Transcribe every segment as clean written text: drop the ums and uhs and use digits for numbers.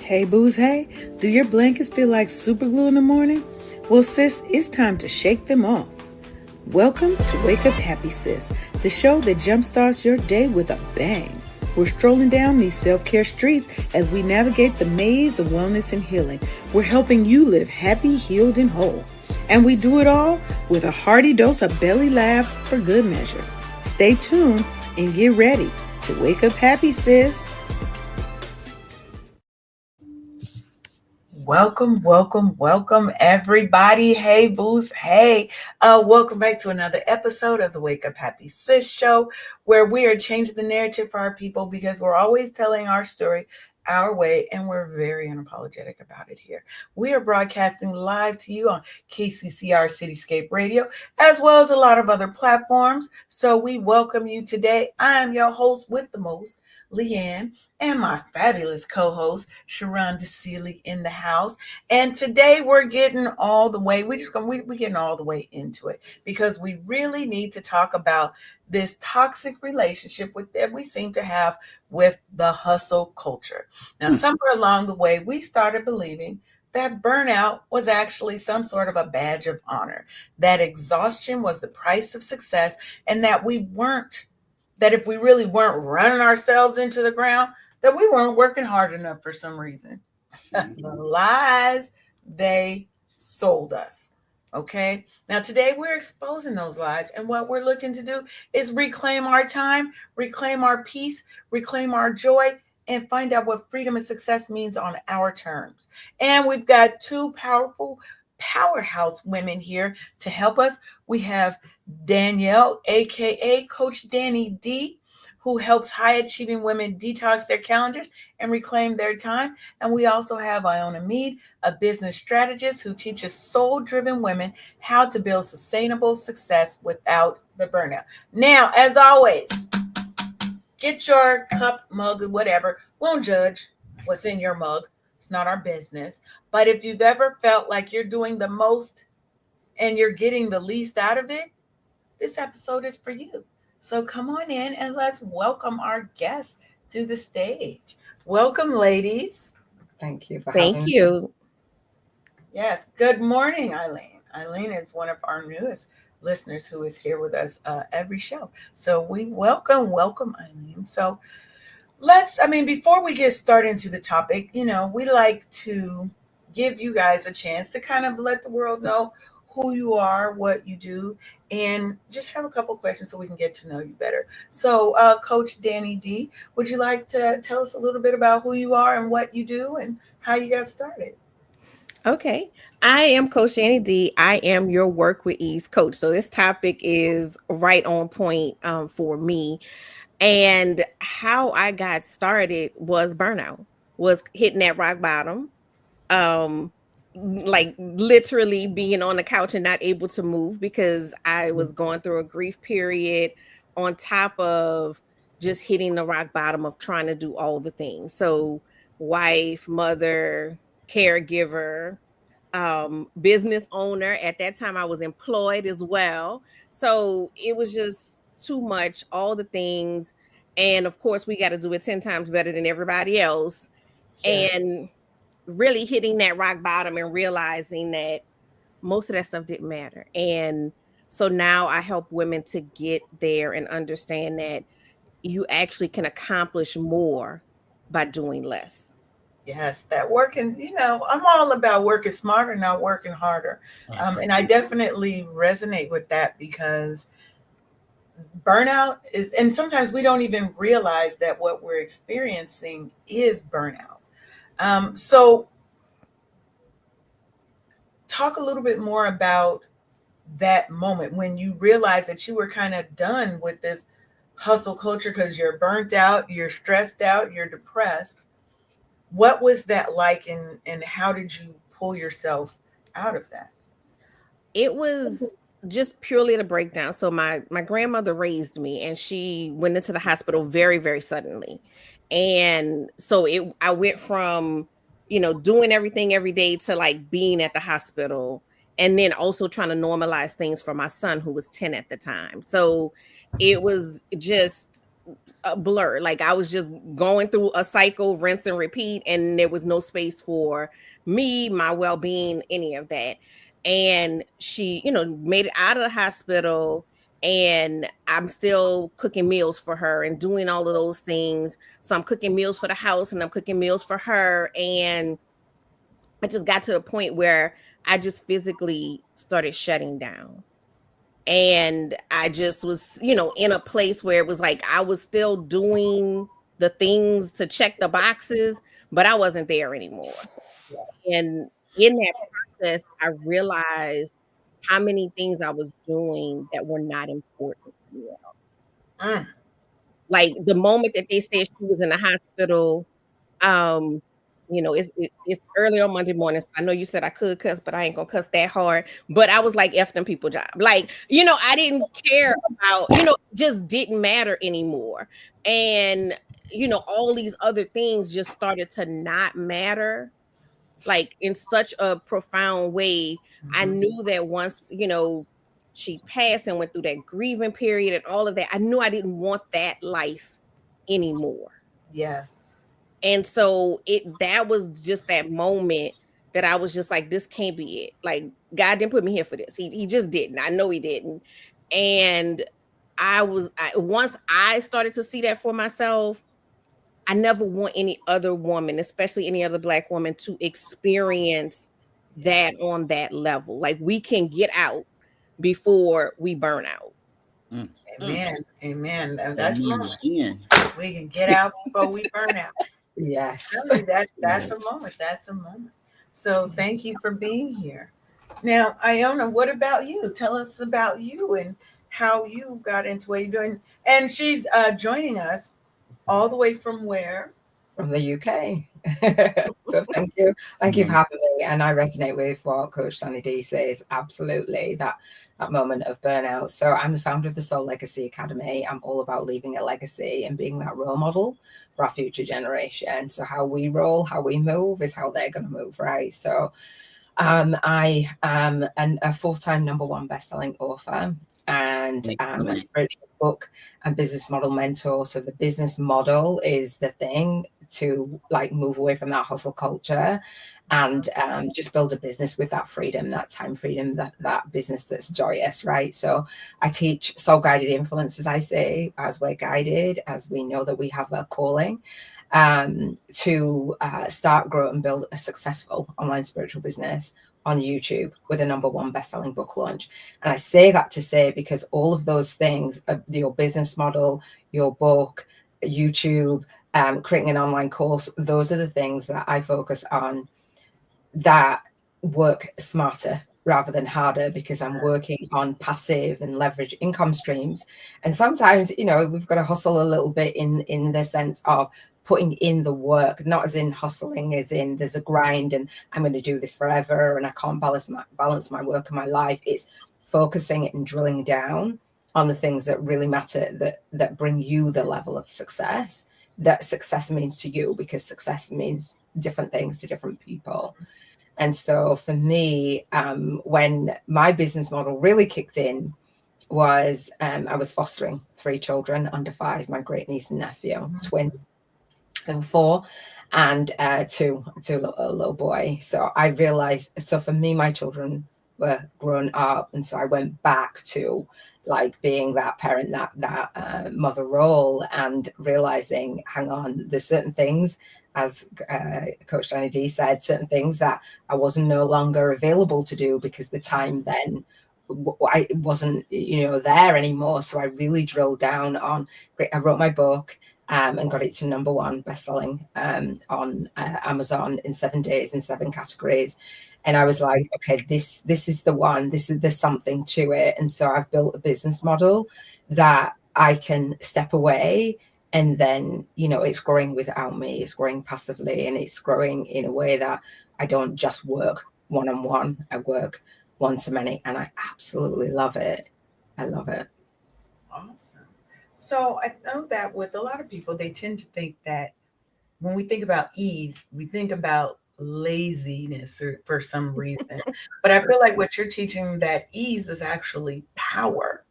Hey, booze, hey. Do your blankets feel like super glue in the morning? Well, sis, it's time to shake them off. Welcome to Wake Up Happy Sis, the show that jumpstarts your day with a bang. We're strolling down these self-care streets as we navigate the maze of wellness and healing. We're helping you live happy, healed, and whole. And we do it all with a hearty dose of belly laughs for good measure. Stay tuned and get ready to wake up happy, sis. Welcome, everybody. Hey, booze. Hey, welcome back to another episode of the Wake Up Happy Sis show, where we are changing the narrative for our people because we're always telling our story our way, and we're very unapologetic about it here. We are broadcasting live to you on KCCR Cityscape Radio, as well as a lot of other platforms. So we welcome you today. I am your host with the most, Leanne, and my fabulous co-host, Sharon DeCelie, in the house. And today we're getting all the way, we're getting all the way into it because we really need to talk about this toxic relationship that we seem to have with the hustle culture. Now, somewhere along the way, we started believing that burnout was actually some sort of a badge of honor, that exhaustion was the price of success, and that if we really weren't running ourselves into the ground, that we weren't working hard enough for some reason. The lies they sold us. Okay. Now, today we're exposing those lies. And what we're looking to do is reclaim our time, reclaim our peace, reclaim our joy, and find out what freedom and success means on our terms. And we've got two powerful powerhouse women here to help us. We have Danielle, aka Coach Danni D, who helps high achieving women detox their calendars and reclaim their time. And we also have Iona Meade, a business strategist who teaches soul driven women how to build sustainable success without the burnout. Now, as always, get your cup, mug, whatever. Won't judge what's in your mug. It's not our business. But if you've ever felt like you're doing the most and you're getting the least out of it, this episode is for you. So come on in and let's welcome our guests to the stage. Welcome, ladies. Thank you for having me. Thank you. Yes. Good morning, Eileen. Eileen is one of our newest listeners who is here with us every show. So we welcome Eileen. So before we get started into the topic, we like to give you guys a chance to kind of let the world know who you are, what you do, and just have a couple questions so we can get to know you better. So, Coach Danni D, would you like to tell us a little bit about who you are and what you do and how you got started? Okay. I am Coach Danni D. I am your Work with Ease coach. So this topic is right on point for me. And how I got started was burnout, was hitting that rock bottom. Like literally being on the couch and not able to move because I was going through a grief period on top of just hitting the rock bottom of trying to do all the things. So wife, mother, caregiver, business owner. At that time I was employed as well. So it was just too much, all the things. And of course we got to do it 10 times better than everybody else. Yeah. And really hitting that rock bottom and realizing that most of that stuff didn't matter. And so now I help women to get there and understand that you actually can accomplish more by doing less. Yes, that working, I'm all about working smarter, not working harder. And I definitely resonate with that because burnout is, and sometimes we don't even realize that what we're experiencing is burnout. So talk a little bit more about that moment when you realized that you were kind of done with this hustle culture because you're burnt out, you're stressed out, you're depressed. What was that like and how did you pull yourself out of that? It was just purely the breakdown. So my grandmother raised me and she went into the hospital very, very suddenly. And so I went from, doing everything every day to like being at the hospital and then also trying to normalize things for my son who was 10 at the time. So it was just a blur. Like I was just going through a cycle, rinse and repeat, and there was no space for me, my well being, any of that. And she, made it out of the hospital. And I'm still cooking meals for her and doing all of those things. So I'm cooking meals for the house and I'm cooking meals for her. And I just got to the point where I just physically started shutting down. And I just was, in a place where it was like I was still doing the things to check the boxes, but I wasn't there anymore. And in that process, I realized how many things I was doing that were not important to me. Mm. Like the moment that they said she was in the hospital, um, it's early on Monday morning. So I know you said I could cuss, but I ain't gonna cuss that hard. But I was like, F them people job. Like, I didn't care about, just didn't matter anymore. And, all these other things just started to not matter, like in such a profound way. I Mhm. knew that once, she passed and went through that grieving period and all of that, I knew I didn't want that life anymore. Yes. And so that was just that moment that I was just like, this can't be it. Like God didn't put me here for this. He just didn't. I know he didn't. And once I started to see that for myself, I never want any other woman, especially any other Black woman, to experience Yeah. that on that level. Like we can get out before we burn out. Mm, mm. Amen. Amen. That's a Amen moment. again. We can get out before we burn out. Yes. Tell you that's Right. a moment. That's a moment. So thank you for being here. Now, Iona, what about you? Tell us about you and how you got into what you're doing. And she's joining us all the way from where? From the UK. So thank you. Thank you for Mm, having me. And I resonate with what Coach Danni D says. Absolutely. That moment of burnout. So I'm the founder of the Soul Legacy Academy. I'm all about leaving a legacy and being that role model for our future generation. So how we roll, how we move is how they're going to move, right? So I am a full-time number one best-selling author and a excellent. spiritual book and business model mentor. So the business model is the thing to like move away from that hustle culture and just build a business with that freedom, that time freedom, that business that's joyous, right? So I teach soul-guided influence, as I say, as we're guided, as we know that we have a calling to start, grow, and build a successful online spiritual business on YouTube with a number one best-selling book launch. And I say that to say because all of those things, your business model, your book, YouTube, creating an online course, those are the things that I focus on that work smarter rather than harder because I'm working on passive and leverage income streams. And sometimes, we've got to hustle a little bit in the sense of putting in the work, not as in hustling, as in there's a grind and I'm going to do this forever and I can't balance my work and my life. It's focusing and drilling down on the things that really matter, that bring you the level of success that success means to you, because success means different things to different people. And so for me, when my business model really kicked in was I was fostering 3 children under 5, my great niece and nephew, twins, and 4, and two a little boy. So I realized, so for me, my children were grown up, and so I went back to like being that parent, that mother role, and realizing, hang on, there's certain things, as Coach Danni D said, certain things that I wasn't no longer available to do because the time then I wasn't there anymore. So I really drilled down on. I wrote my book and got it to number one bestselling on Amazon in 7 days in 7 categories. And I was like, okay, this is the one. There's something to it. And so I've built a business model that I can step away, and then it's growing without me. It's growing passively, and it's growing in a way that I don't just work one-on-one. I work one-to-many, and I absolutely love it. I love it. Awesome. So I know that with a lot of people, they tend to think that when we think about ease, we think about laziness or for some reason. But I feel like what you're teaching, that ease is actually power.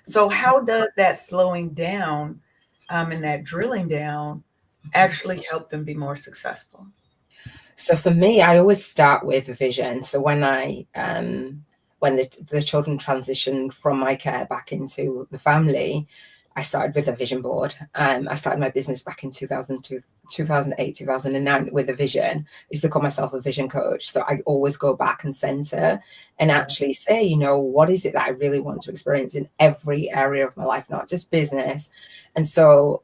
So how does that slowing down and that drilling down actually help them be more successful? So for me, I always start with a vision. So when when the children transitioned from my care back into the family, I started with a vision board. I started my business back in 2002, 2008, 2009 with a vision. I used to call myself a vision coach. So I always go back and center and actually say, you know, what is it that I really want to experience in every area of my life, not just business. And so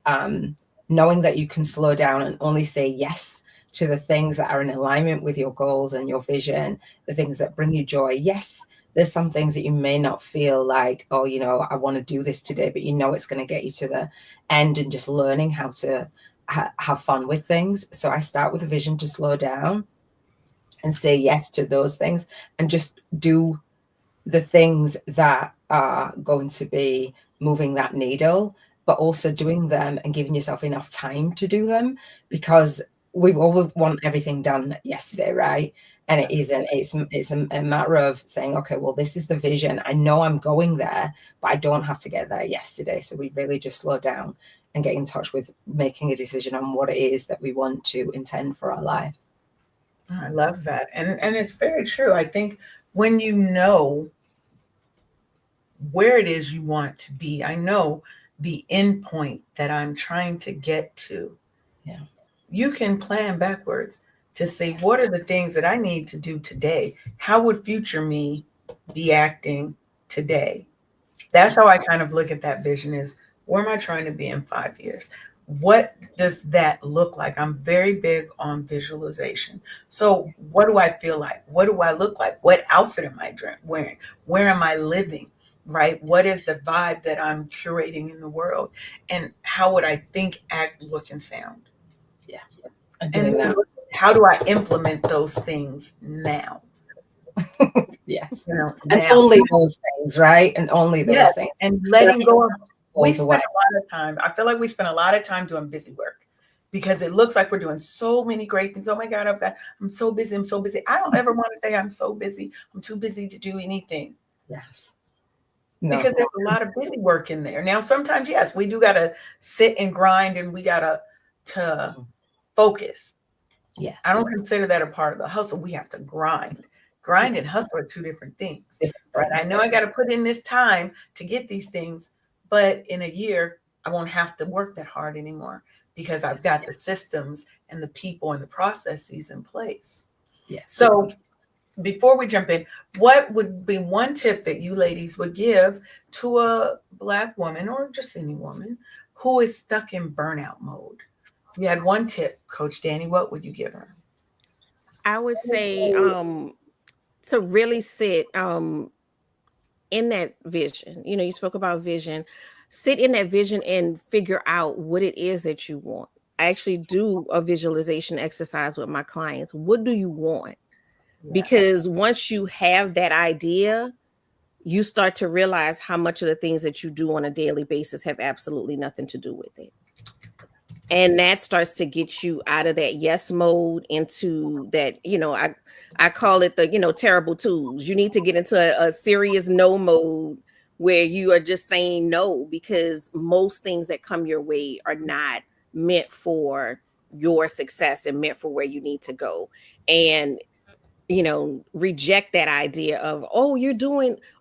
knowing that you can slow down and only say yes to the things that are in alignment with your goals and your vision, the things that bring you joy. Yes, there's some things that you may not feel like, oh, you know, I want to do this today, but you know it's going to get you to the end, and just learning how to have fun with things. So I start with a vision to slow down and say yes to those things and just do the things that are going to be moving that needle, but also doing them and giving yourself enough time to do them, because we all want everything done yesterday, right? And it isn't. It's a matter of saying, okay, well, this is the vision. I know I'm going there, but I don't have to get there yesterday. So we really just slow down and get in touch with making a decision on what it is that we want to intend for our life. I love that. And it's very true. I think when you know where it is you want to be, I know the end point that I'm trying to get to. Yeah. You can plan backwards to say, what are the things that I need to do today? How would future me be acting today? That's how I kind of look at that vision is, where am I trying to be in 5 years? What does that look like? I'm very big on visualization. So what do I feel like? What do I look like? What outfit am I wearing? Where am I living? Right? What is the vibe that I'm curating in the world? And how would I think, act, look, and sound? Yeah. And And doing that. how do I implement those things now? Yes. You know, And now. only those things, right? And only those Yes, things. and So I letting think go of, we goes spend away. a lot of time. I feel like we spend a lot of time doing busy work because it looks like we're doing so many great things. Oh my God, I'm so busy. I'm so busy. I don't ever want to say I'm so busy. I'm too busy to do anything, Yes. No. because there's a lot of busy work in there. Now, sometimes, yes, we do got to sit and grind, and we got to focus. Yeah. I don't consider that a part of the hustle. We have to grind. Grind and hustle are two different things. Different Right? I things. know I got to put in this time to get these things, but in a year, I won't have to work that hard anymore because I've got the systems and the people and the processes in place. Yes. So before we jump in, what would be one tip that you ladies would give to a Black woman, or just any woman, who is stuck in burnout mode? If you had one tip, Coach Danni, what would you give her? I would say to really sit in that vision. You know, you spoke about vision. Sit in that vision and figure out what it is that you want. I actually do a visualization exercise with my clients. What do you want? Yeah. Because once you have that idea, you start to realize how much of the things that you do on a daily basis have absolutely nothing to do with it. And that starts to get you out of that yes mode into that, I call it the, terrible twos. You need to get into a serious no mode where you are just saying no, because most things that come your way are not meant for your success and meant for where you need to go. And reject that idea of, oh,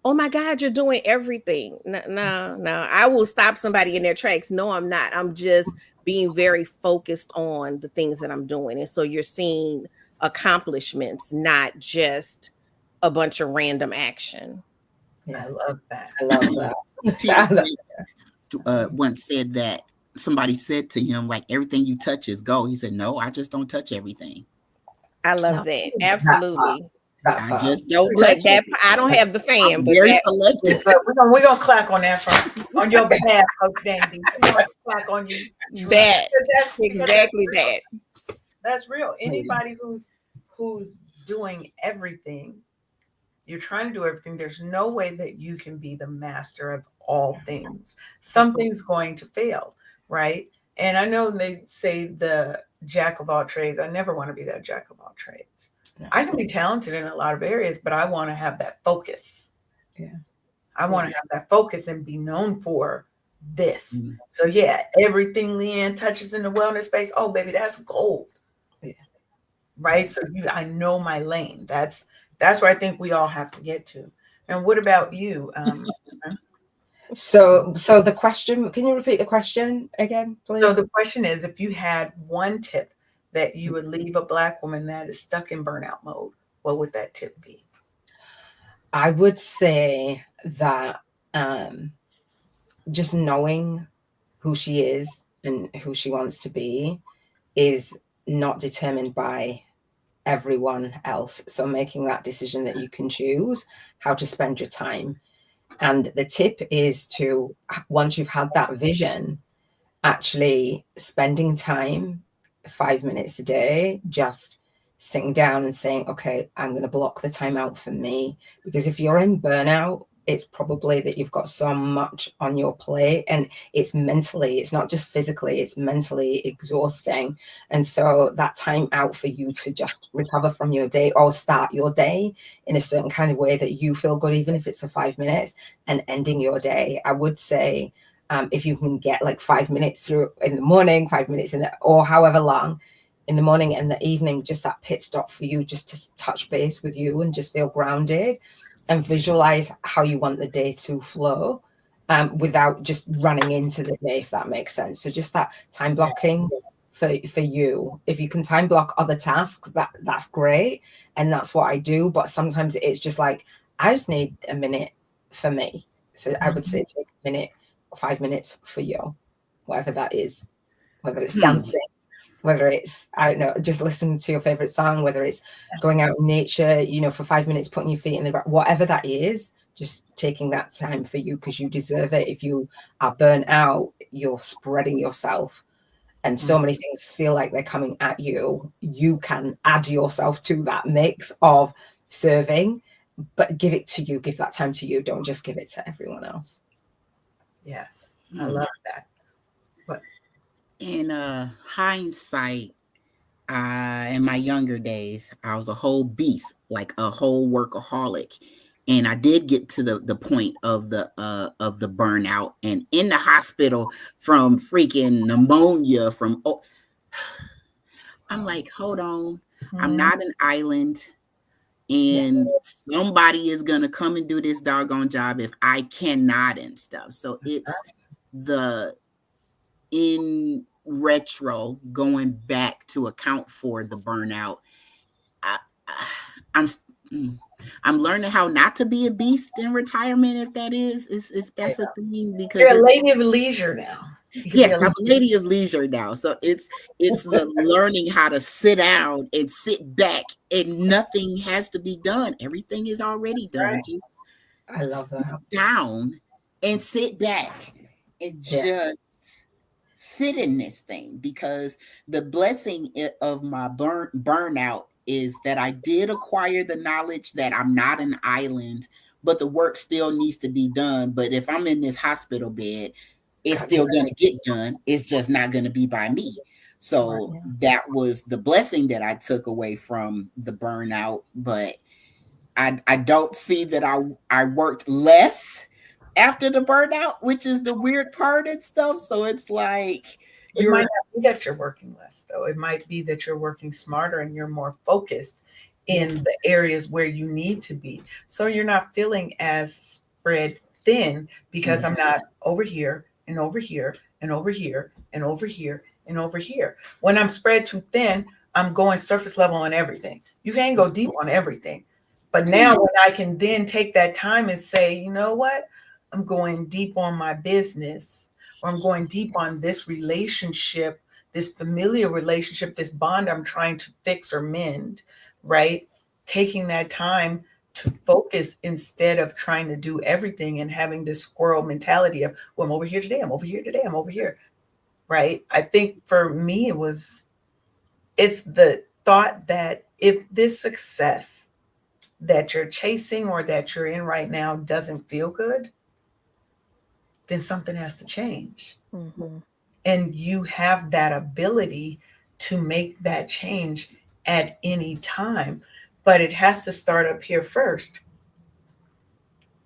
oh my God, you're doing everything. No, I will stop somebody in their tracks. No, I'm not. I'm just being very focused on the things that I'm doing. And so you're seeing accomplishments, not just a bunch of random action. I love that. I love that. Once said that somebody said to him, like, everything you touch is gold. He said, no, I just don't touch everything. I love that. Absolutely. I just don't Look, touch that it. I don't have the fan, I'm but very that, selective. But we're gonna clack on that on your behalf, Coach Danny. We're gonna clack on you. that That's exactly that. That's real. Anybody who's doing everything, you're trying to do everything. There's no way that you can be the master of all things. Something's going to fail, right? And I know they say the jack of all trades. I never want to be that jack of all trades. I can be talented in a lot of areas, but I want to have that focus. Yeah. I want to have that focus and be known for this. Mm. So yeah, everything Leanne touches in the wellness space, oh baby, that's gold. Yeah. Right. So I know my lane. That's where I think we all have to get to. And what about you? So the question, can you repeat the question again, please? So the question is, if you had one tip that you would leave a Black woman that is stuck in burnout mode, what would that tip be? I would say that just knowing who she is and who she wants to be is not determined by everyone else. So making that decision that you can choose how to spend your time. And the tip is to, once you've had that vision, actually spending time, 5 minutes a day, just sitting down and saying, okay, I'm going to block the time out for me. Because if you're in burnout, it's probably that you've got so much on your plate, and it's mentally, it's not just physically, it's mentally exhausting. And so that time out for you to just recover from your day or start your day in a certain kind of way that you feel good, even if it's for 5 minutes, and ending your day, I would say, if you can get like 5 minutes through in the morning, 5 minutes or however long in the morning and the evening, just that pit stop for you, just to touch base with you and just feel grounded and visualize how you want the day to flow, without just running into the day, if that makes sense. So just that time blocking for you. If you can time block other tasks, that's great. And that's what I do. But sometimes it's just like, I just need a minute for me. So I would say take a minute, 5 minutes for you, whatever that is, whether it's dancing, whether it's, I don't know, just listening to your favorite song, whether it's going out in nature, for 5 minutes, putting your feet in the ground, whatever that is, just taking that time for you, because you deserve it. If you are burnt out, you're spreading yourself, and so many things feel like they're coming at you. You can add yourself to that mix of serving, but give it to you, give that time to you. Don't just give it to everyone else. Yes, I love that. But in hindsight, in my younger days, I was a whole beast, like a whole workaholic. And I did get to the point of the burnout, and in the hospital from freaking pneumonia I'm like, hold on, I'm not an island, and somebody is gonna come and do this doggone job if I cannot and stuff. So it's in retro, going back to account for the burnout, I'm learning how not to be a beast in retirement, if that's a thing, because you're a lady of leisure now. Yes, I'm a lady of leisure now. So it's the learning how to sit down and sit back, and nothing has to be done. Everything is already done. Right. Just I love that. down and sit back and just sit in this thing, because the blessing of my burnout is that I did acquire the knowledge that I'm not an island, but the work still needs to be done. But if I'm in this hospital bed, it's still going to get done. It's just not going to be by me. So that was the blessing that I took away from the burnout. But I don't see that I worked less after the burnout, which is the weird part and stuff. So it's like, it might not be that you're working less, though. It might be that you're working smarter and you're more focused in the areas where you need to be. So you're not feeling as spread thin, because I'm not over here and over here and over here and over here and over here. When I'm spread too thin, I'm going surface level on everything. You can't go deep on everything. But now when I can then take that time and say, you know what, I'm going deep on my business, or I'm going deep on this relationship, this familiar relationship, this bond I'm trying to fix or mend, right? Taking that time to focus instead of trying to do everything and having this squirrel mentality of, well, I'm over here today, I'm over here today, I'm over here, right? I think for me, it's the thought that if this success that you're chasing or that you're in right now doesn't feel good, then something has to change. And you have that ability to make that change at any time, but it has to start up here first.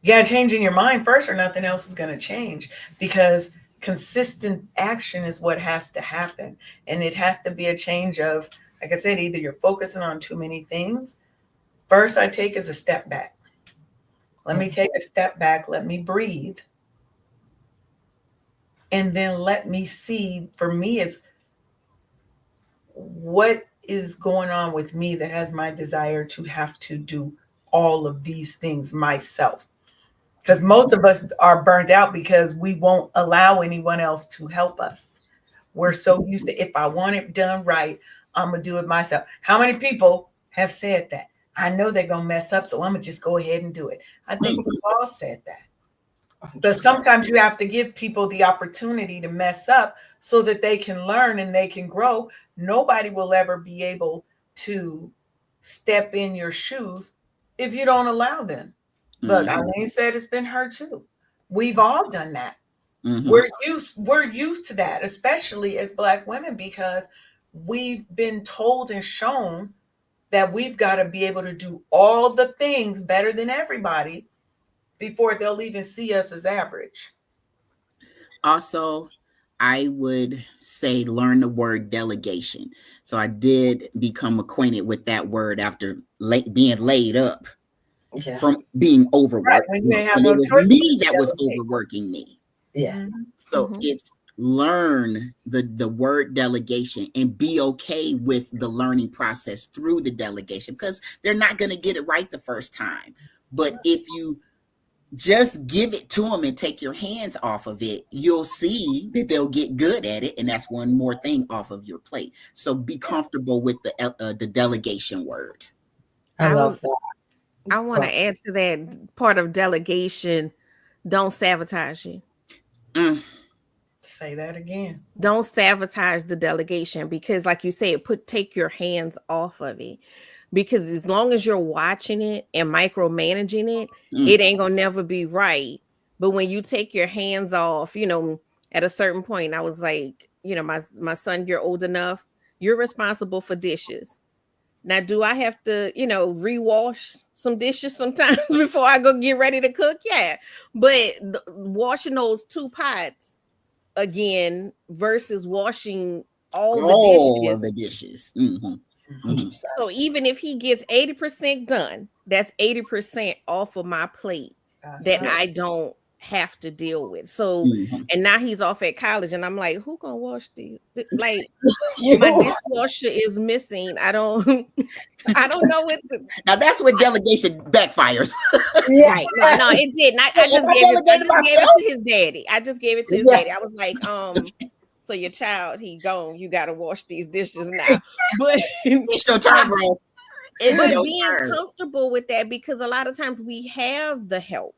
You got to change in your mind first, or nothing else is going to change, because consistent action is what has to happen. And it has to be a change of, like I said, either you're focusing on too many things. First, I take is a step back. Let me take a step back. Let me breathe. And then let me see, for me, it's what is going on with me that has my desire to have to do all of these things myself. Because most of us are burnt out because we won't allow anyone else to help us. We're so used to, if I want it done right, I'm going to do it myself. How many people have said that? I know they're going to mess up, so I'm going to just go ahead and do it. I think we've all said that. But sometimes you have to give people the opportunity to mess up so that they can learn and they can grow. Nobody will ever be able to step in your shoes if you don't allow them. Look, Eileen said it's been her too. We've all done that. We're used to that, especially as Black women, because we've been told and shown that we've got to be able to do all the things better than everybody before they'll even see us as average. Also, I would say learn the word delegation. So I did become acquainted with that word after being laid up from being overworked. Right, and it was me that was overworking me. Yeah. So it's learn the word delegation and be okay with the learning process through the delegation, because they're not going to get it right the first time. But if you just give it to them and take your hands off of it, you'll see that they'll get good at it. And that's one more thing off of your plate. So be comfortable with the delegation word. I love that. I want to add to that part of delegation. Don't sabotage you. Say that again. Don't sabotage the delegation, because like you said, take your hands off of it. Because as long as you're watching it and micromanaging it, it ain't gonna never be right. But when you take your hands off, at a certain point, I was like, my son, you're old enough, you're responsible for dishes. Now, do I have to, rewash some dishes sometimes before I go get ready to cook? Yeah. But washing those 2 pots again versus washing all the dishes. So even if he gets 80% done, that's 80% off of my plate that I don't have to deal with. So, and now he's off at college, and I'm like, who gonna wash these? Like, my dishwasher is missing. I don't know what. Now that's where delegation backfires. Right? No, it didn't. I just gave it to his daddy. I just gave it to his daddy. I was like, so your child, he gone. You got to wash these dishes now. But it's your turn, bro. But being comfortable with that, because a lot of times we have the help.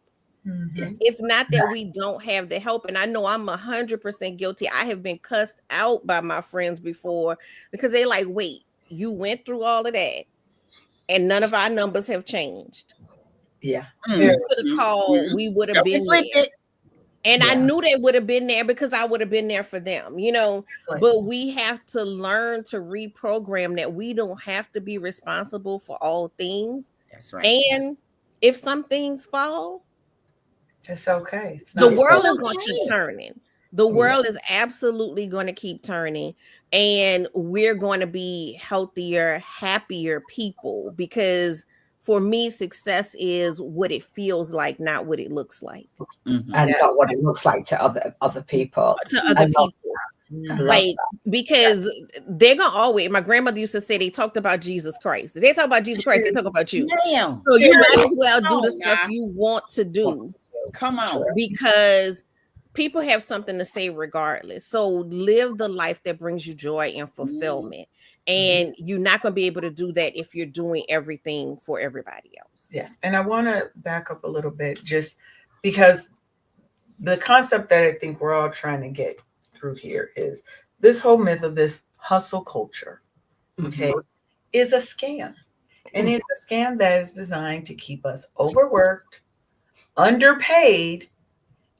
It's not that we don't have the help. And I know I'm 100% guilty. I have been cussed out by my friends before because they're like, wait, you went through all of that and none of our numbers have changed. Yeah. You could have called, we would have been there. And I knew they would have been there because I would have been there for them, but we have to learn to reprogram that we don't have to be responsible for all things. That's right. And if some things fall, it's okay. The world is going to keep turning. The world is absolutely going to keep turning, and we're going to be healthier, happier people, because for me, success is what it feels like, not what it looks like. And not what it looks like to other people. Like, because they're going to always, my grandmother used to say, they talked about Jesus Christ. They talk about Jesus Christ, they talk about you. Damn. So you might as well do the stuff you want to do. Come on. Because people have something to say regardless. So live the life that brings you joy and fulfillment. And you're not going to be able to do that if you're doing everything for everybody else. Yeah. And I want to back up a little bit, just because the concept that I think we're all trying to get through here is this whole myth of this hustle culture, okay, is a scam. And it's a scam that is designed to keep us overworked, underpaid,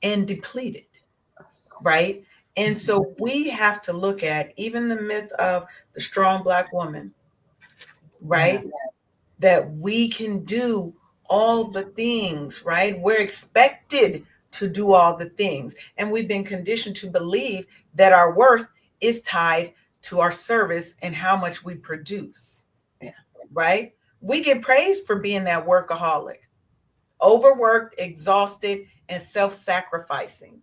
and depleted, right? And so we have to look at even the myth of the strong Black woman, right? That we can do all the things, right? We're expected to do all the things. And we've been conditioned to believe that our worth is tied to our service and how much we produce. Yeah. Right? We get praised for being that workaholic, overworked, exhausted, and self-sacrificing.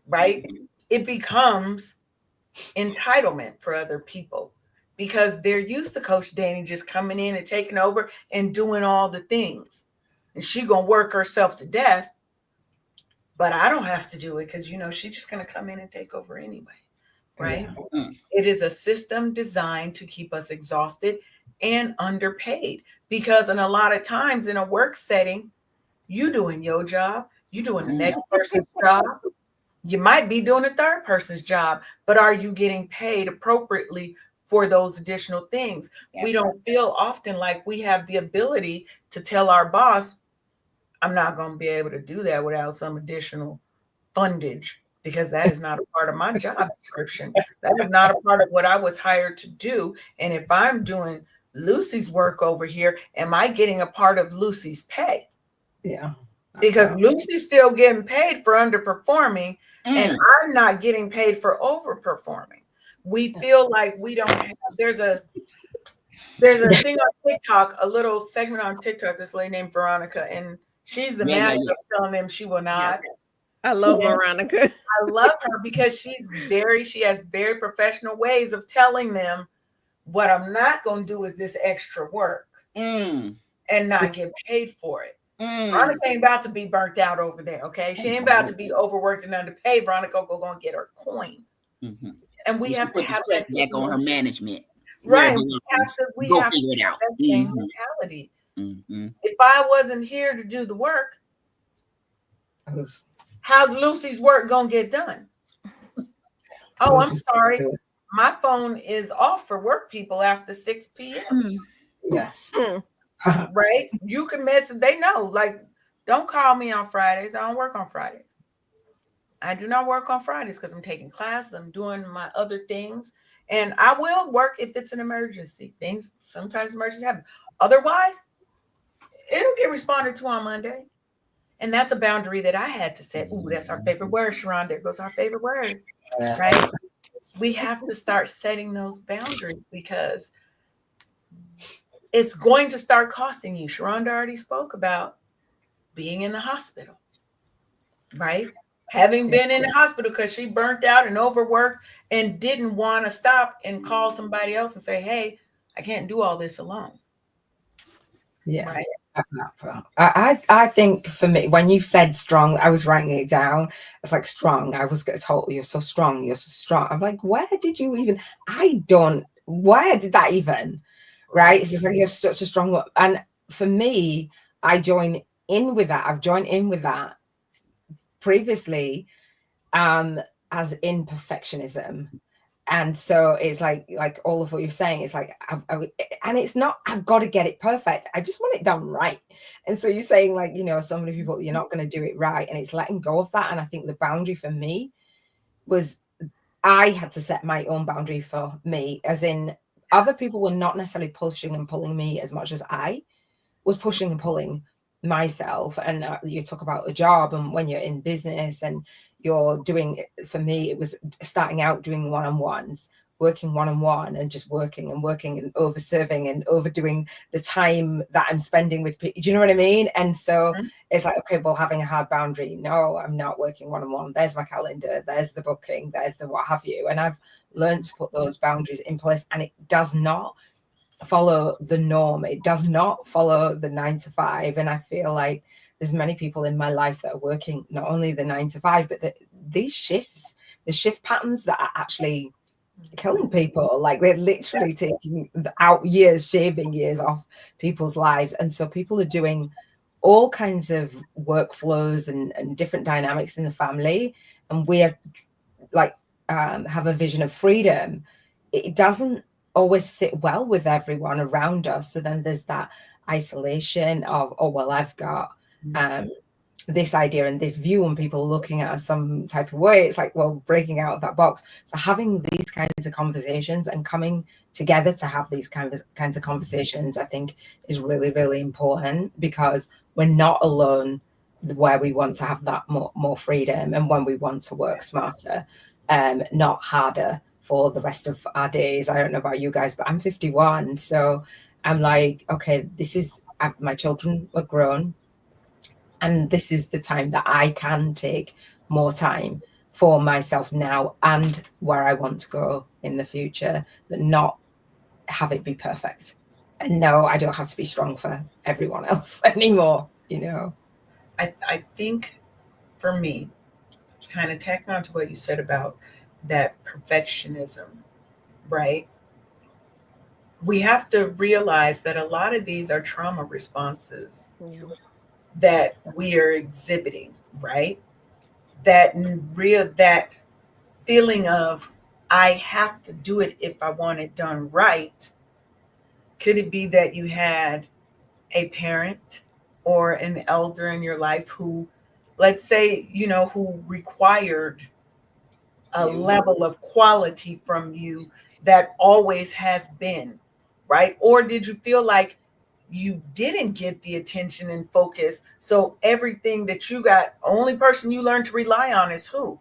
Right? It becomes entitlement for other people because they're used to Coach Danni just coming in and taking over and doing all the things. And she gonna work herself to death, but I don't have to do it because she's just gonna come in and take over anyway. Right? Yeah. It is a system designed to keep us exhausted and underpaid because in a lot of times in a work setting, you doing your job, you doing the next person's job. You might be doing a third person's job, but are you getting paid appropriately for those additional things? We don't feel often like we have the ability to tell our boss, I'm not going to be able to do that without some additional fundage because that is not a part of my job description. That is not a part of what I was hired to do. And if I'm doing Lucy's work over here, am I getting a part of Lucy's pay? Yeah. Because Lucy's still getting paid for underperforming and I'm not getting paid for overperforming. We feel like we don't have, there's a thing on TikTok, a little segment on TikTok, this lady named Veronica, and she's the master of telling them she will not. I love Veronica. I love her because she has very professional ways of telling them what I'm not going to do is this extra work and not get paid for it. Veronica ain't about to be burnt out over there, okay? She ain't about to be overworked and underpaid. Veronica go and get her coin. And we have to have that back on her management. Right. We have to figure it out. That same mentality. If I wasn't here to do the work, how's Lucy's work gonna get done? Oh, I'm sorry. My phone is off for work people after 6 p.m. Yes. Right? You can message. They know. Like, don't call me on Fridays. I don't work on Fridays. I do not work on Fridays because I'm taking classes. I'm doing my other things. And I will work if it's an emergency. Sometimes emergencies happen. Otherwise, it'll get responded to on Monday. And that's a boundary that I had to set. Ooh, that's our favorite word, Sharon. There goes our favorite word. Right? We have to start setting those boundaries because it's going to start costing you. Sharonda already spoke about being in the hospital, right? Having been in the hospital because she burnt out and overworked and didn't want to stop and call somebody else and say, hey, I can't do all this alone. Yeah. Right. I think for me, when you said strong, I was writing it down. It's like strong. I was told you're so strong. You're so strong. I'm like, where did you even? Where did that even? Right? It's just like you're such a strong one. And for me, I join in with that. I've joined in with that previously, as in perfectionism. And so it's like all of what you're saying, it's like, and it's not, I've got to get it perfect. I just want it done right. And so you're saying like, so many people, you're not going to do it right. And it's letting go of that. And I think the boundary for me was I had to set my own boundary for me, as in other people were not necessarily pushing and pulling me as much as I was pushing and pulling myself. And you talk about a job and when you're in business and you're doing, for me, it was starting out doing one-on-ones, working one-on-one and just working and over-serving and overdoing the time that I'm spending with people. Do you know what I mean? And so it's like, okay, well, having a hard boundary. No, I'm not working one-on-one. There's my calendar. There's the booking. There's the what have you. And I've learned to put those boundaries in place, and it does not follow the norm. It does not follow the 9 to 5. And I feel like there's many people in my life that are working not only the 9 to 5, but these shifts, the shift patterns that are actually killing people. Like they're literally taking out years, shaving years off people's lives. And so people are doing all kinds of workflows and different dynamics in the family. And we are like, have a vision of freedom. It doesn't always sit well with everyone around us. So then there's that isolation of, oh, well, I've got this idea and this view, and people looking at us some type of way. It's like, well, breaking out of that box. So having these kinds of conversations and coming together to have these kinds of conversations, I think is really, really important, because we're not alone where we want to have that more freedom, and when we want to work smarter, not harder for the rest of our days. I don't know about you guys, but I'm 51, so I'm like, okay, my children are grown, and this is the time that I can take more time for myself now and where I want to go in the future, but not have it be perfect. And no, I don't have to be strong for everyone else anymore, you know. I think for me, kind of tack on to what you said about that perfectionism, right? We have to realize that a lot of these are trauma responses Yeah. that we are exhibiting, right? That real that feeling of I have to do it if I want it done right. Could it be that you had a parent or an elder in your life who, let's say, who required a Yeah. level of quality from you that always has been, right? Or did you feel like you didn't get the attention and focus? So everything that you got, only person you learned to rely on is who?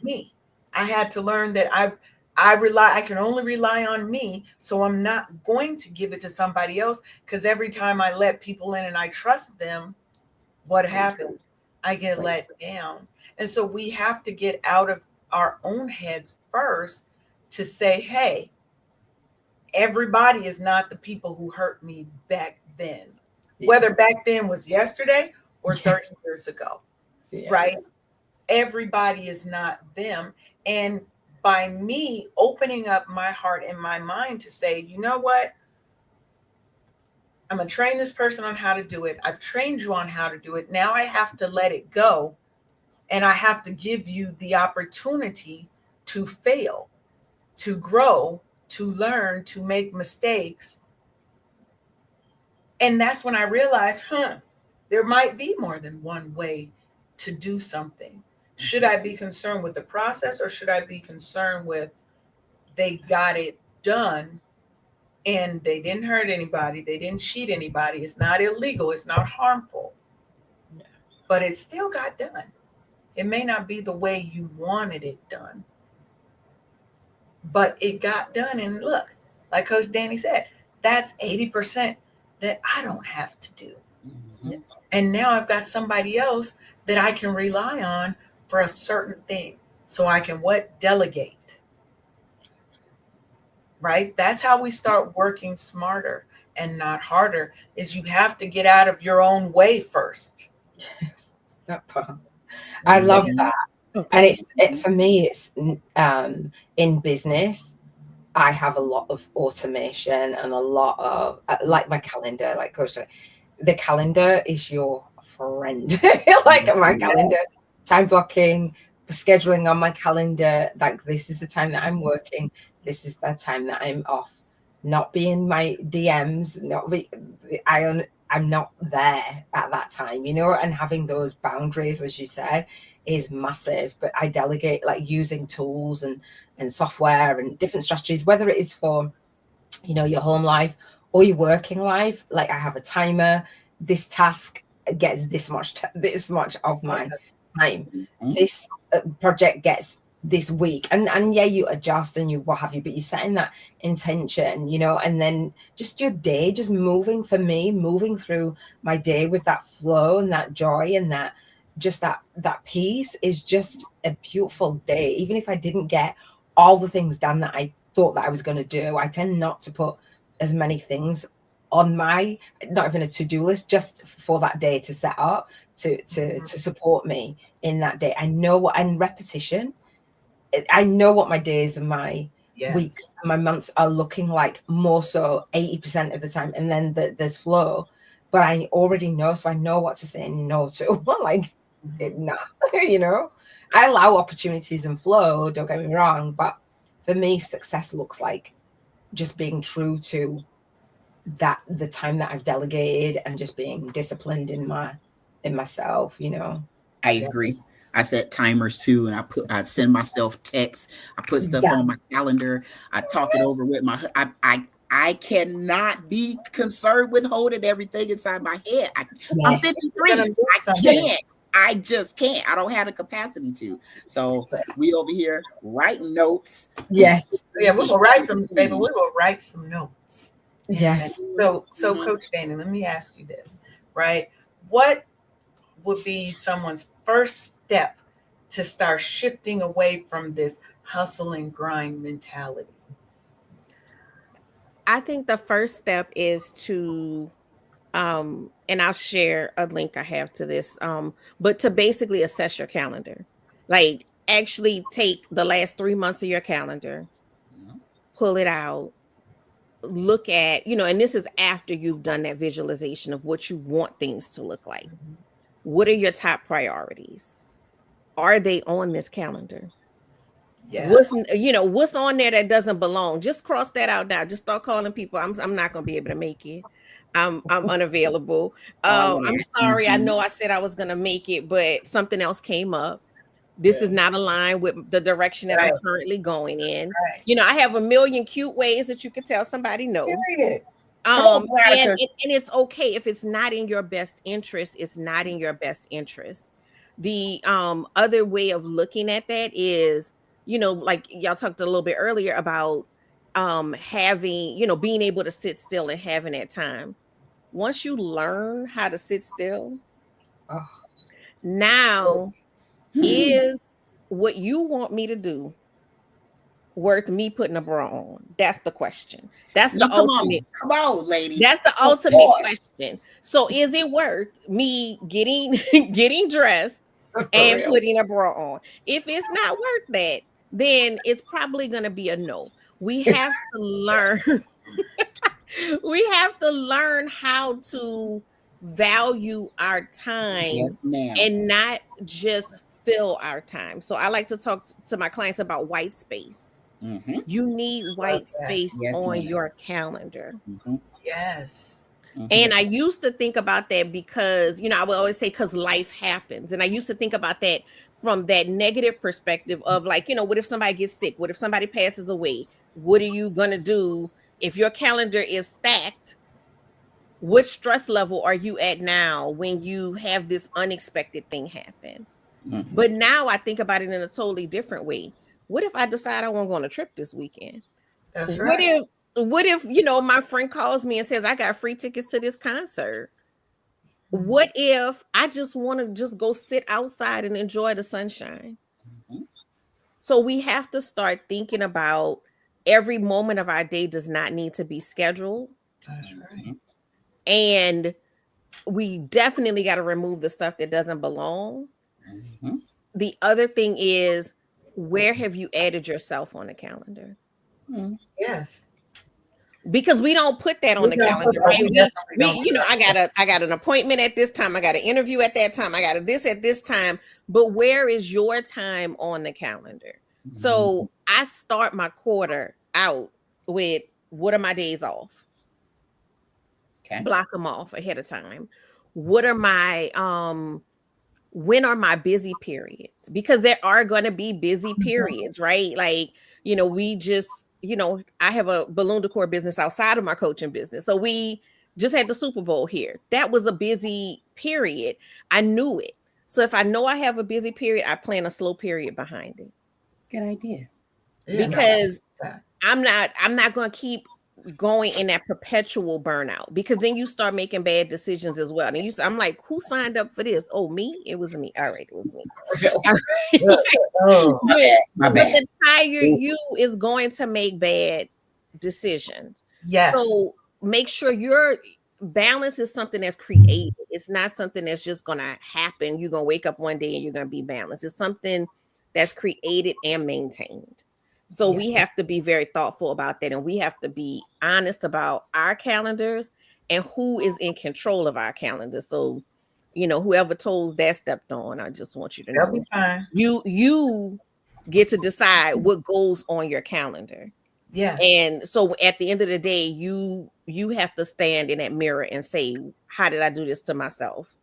Me. I had to learn that I can only rely on me, so I'm not going to give it to somebody else, because every time I let people in and I trust them, what happens? I get let down. And so we have to get out of our own heads first to say, hey, everybody is not the people who hurt me back then. Whether back then was yesterday or 30 years ago, Yeah. right? Everybody is not them. And by me opening up my heart and my mind to say, you know what? I'm going to train this person on how to do it. I've trained you on how to do it. Now I have to let it go. And I have to give you the opportunity to fail, to grow, to learn, to make mistakes. And that's when I realized, there might be more than one way to do something. Should I be concerned with the process, or should I be concerned with they got it done and they didn't hurt anybody, they didn't cheat anybody, it's not illegal, it's not harmful, but it still got done. It may not be the way you wanted it done, but it got done. And look, like Coach Danni said, that's 80% that I don't have to do. Mm-hmm. And now I've got somebody else that I can rely on for a certain thing. So I can what? Delegate. Right? That's how we start working smarter and not harder, is you have to get out of your own way first. Yes, that part. I love Mm-hmm. that. Okay. And for me, it's in business, I have a lot of automation and a lot of like my calendar, like Coach said, the calendar is your friend. Like my calendar, time blocking, scheduling on my calendar, like this is the time that I'm working, this is the time that I'm off. Not being my DMs, not be I'm not there at that time, you know, and having those boundaries, as you said, is massive. But I delegate, like using tools and software and different strategies, whether it is for, you know, your home life or your working life. Like I have a timer, this task gets this much of my time, this project gets this week, and yeah, you adjust and you what have you, but you're setting that intention, you know, and then just your day, just moving, for me, moving through my day with that flow and that joy and that just that peace is just a beautiful day. Even if I didn't get all the things done that I thought that I was going to do, I tend not to put as many things on my, not even a to-do list, just for that day to set up to support me in that day. I know what, and repetition, I know what my days and my weeks and my months are looking like, more so 80% of the time, and then there's flow, but I already know, so I know what to say no to. Like, nah. You know, I allow opportunities and flow, don't get me wrong, but for me, success looks like just being true to that, the time that I've delegated, and just being disciplined in myself, you know. I agree. I set timers too, and I send myself texts. I put stuff Yeah. on my calendar. I talk it over with my. I cannot be concerned with holding everything inside my head. I'm Yes. 53. You're gonna miss I something. can't. I just can't. I don't have the capacity to. So we over here writing notes. Yes. Yeah, we will write some, baby. We will write some notes. Yes. So Coach Danni, let me ask you this, right? What would be someone's first step to start shifting away from this hustle and grind mentality? I think the first step is to and I'll share a link I have to this, but to basically assess your calendar. Like actually take the last 3 months of your calendar, pull it out, look at, and this is after you've done that visualization of what you want things to look like. What are your top priorities? Are they on this calendar? Yeah. What's on there that doesn't belong? Just cross that out now. Just start calling people. I'm not gonna be able to make it. I'm unavailable. I'm sorry. I know I said I was gonna make it, but something else came up. This is not aligned with the direction that I'm currently going in. Right. I have a million cute ways that you could tell somebody no. Period. And it's okay if it's not in your best interest. It's not in your best interest. The other way of looking at that is, like y'all talked a little bit earlier about having, being able to sit still and having that time. Once you learn how to sit still, now is what you want me to do worth me putting a bra on? That's the question. That's the ultimate. Come on, lady. That's the ultimate question. So is it worth me getting dressed and putting a bra on? If it's not worth that, then it's probably going to be a no. We have to learn. We have to learn how to value our time and not just fill our time. So I like to talk to my clients about white space. You need white space on your calendar. Yes. And I used to think about that because, I would always say because life happens. And I used to think about that from that negative perspective of like, what if somebody gets sick? What if somebody passes away? What are you going to do if your calendar is stacked? What stress level are you at now when you have this unexpected thing happen? But now I think about it in a totally different way. What if I decide I want to go on a trip this weekend? That's right. What if, my friend calls me and says, I got free tickets to this concert? What if I just want to just go sit outside and enjoy the sunshine? So we have to start thinking about every moment of our day does not need to be scheduled. That's right. And we definitely got to remove the stuff that doesn't belong. The other thing is, where have you added yourself on the calendar? Yes. Because we don't put that on the calendar, right? I got an appointment at this time. I got an interview at that time. I got this at this time. But where is your time on the calendar? So I start my quarter out with, what are my days off? Block them off ahead of time. What are my when are my busy periods? Because there are going to be busy periods, right? Like, we just, I have a balloon decor business outside of my coaching business. So we just had the Super Bowl here. That was a busy period. I knew it. So if I know I have a busy period, I plan a slow period behind it. Good idea. Because I'm not going to keep going in that perpetual burnout, because then you start making bad decisions as well. And I'm like, who signed up for this? Oh, me? It was me. All right, it was me. My bad. But the tired you is going to make bad decisions. Yes. So make sure your balance is something that's created. It's not something that's just going to happen. You're going to wake up one day and you're going to be balanced. It's something that's created and maintained. So we have to be very thoughtful about that. And we have to be honest about our calendars and who is in control of our calendar. So, whoever toes that stepped on, I just want you to know you get to decide what goes on your calendar. Yeah. And so at the end of the day, you have to stand in that mirror and say, how did I do this to myself?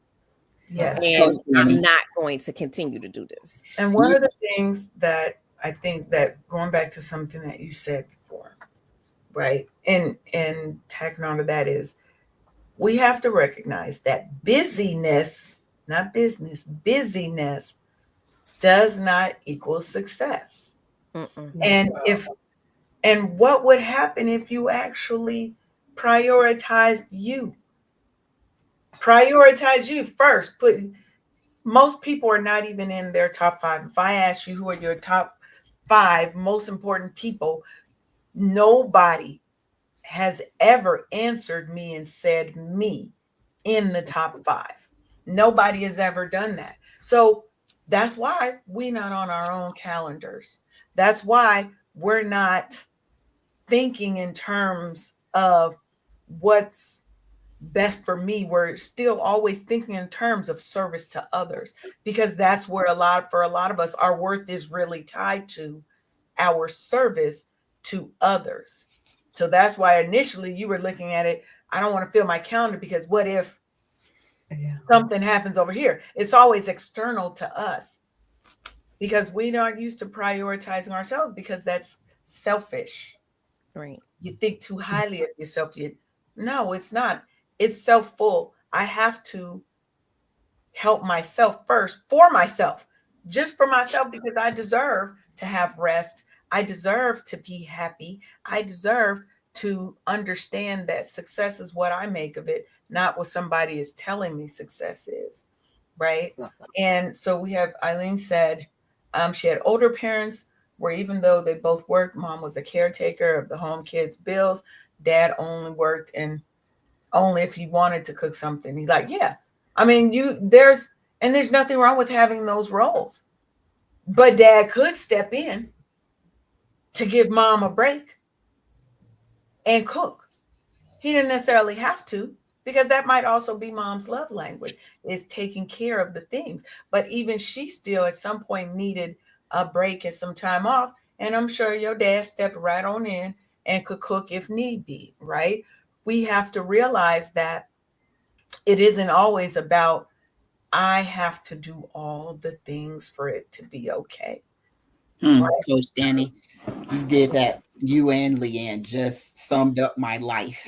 Yes. And I'm not going to continue to do this. And one of the things that I think that, going back to something that you said before, right? And tacking on to that is we have to recognize that busyness, not business, busyness does not equal success. Mm-mm. And what would happen if you actually prioritized you? Prioritize you first. Most people are not even in their top 5. If I ask you who are your top 5 most important people, nobody has ever answered me and said me in the top 5. Nobody has ever done that. So that's why we're not on our own calendars. That's why we're not thinking in terms of what's best for me. We're still always thinking in terms of service to others, because that's where for a lot of us, our worth is really tied to our service to others. So that's why initially you were looking at it, I don't want to fill my calendar because what if something happens over here? It's always external to us because we aren't used to prioritizing ourselves, because that's selfish. Right. You think too highly of yourself. No, it's not. It's self-full. I have to help myself first, for myself, just for myself, because I deserve to have rest. I deserve to be happy. I deserve to understand that success is what I make of it, not what somebody is telling me success is. Right. And so we have, Eileen said, she had older parents where even though they both worked, mom was a caretaker of the home, kids' bills. Dad only worked and only if he wanted to cook something. He's like, yeah, I mean, there's nothing wrong with having those roles, but dad could step in to give mom a break and cook. He didn't necessarily have to, because that might also be mom's love language, is taking care of the things. But even she still at some point needed a break and some time off. And I'm sure your dad stepped right on in and could cook if need be, right? We have to realize that it isn't always about, I have to do all the things for it to be okay. Right? Coach Danni, you did that. You and Leanne just summed up my life.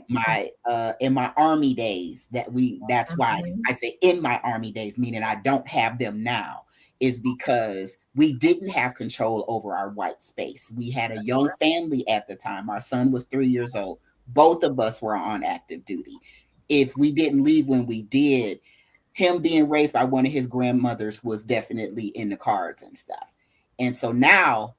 My in my army days, that's why I say in my army days, meaning I don't have them now, is because we didn't have control over our white space. We had a young family at the time. Our son was 3 years old. Both of us were on active duty. If we didn't leave when we did, him being raised by one of his grandmothers was definitely in the cards and stuff. And so now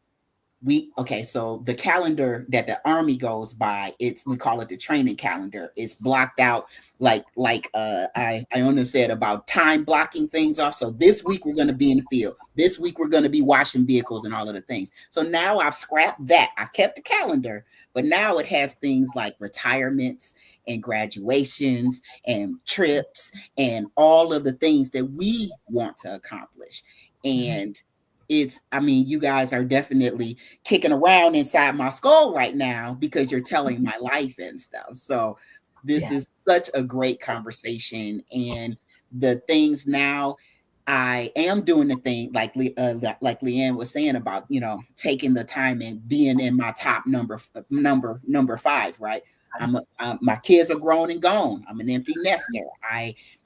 so the calendar that the Army goes by, we call it the training calendar. It's blocked out like Iona said about time blocking things off. So this week we're going to be in the field. This week we're going to be washing vehicles and all of the things. So now I've scrapped that. I've kept the calendar, but now it has things like retirements and graduations and trips and all of the things that we want to accomplish. And you guys are definitely kicking around inside my skull right now because you're telling my life and stuff. So this is such a great conversation. And the things now, I am doing the thing like Leanne was saying about, taking the time and being in my top number 5, right? My kids are grown and gone. I'm an empty nester.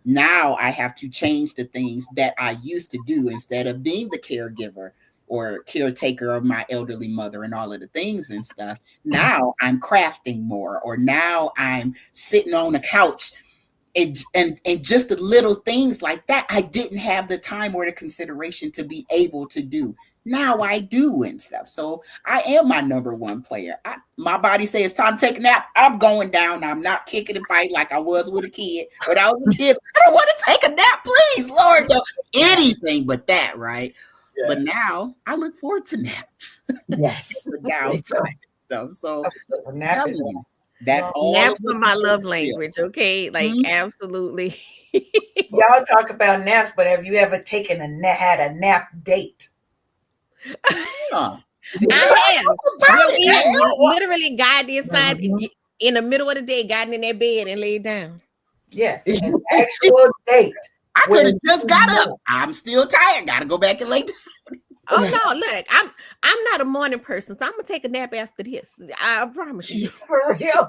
Now I have to change the things that I used to do. Instead of being the caregiver or caretaker of my elderly mother and all of the things and stuff, now I'm crafting more, or now I'm sitting on a couch and just the little things like that I didn't have the time or the consideration to be able to do. Now I do and stuff. So I am my number 1 player. My body says it's time to take a nap. I'm going down. I'm not kicking and fighting like I was with a kid. When I was a kid, I don't want to take a nap, please, Lord. No, anything but that, right? Yeah. But now I look forward to naps. Yes. Downtime stuff. So naps are my love language. Okay, like absolutely. Y'all talk about naps, but have you ever had a nap date? I have. Literally got inside in the middle of the day, gotten in their bed and laid down. Yes, an actual date. I could have just got up. I'm still tired. Got to go back and lay down. Oh no, look, I'm not a morning person, so I'm gonna take a nap after this. I promise you. For real.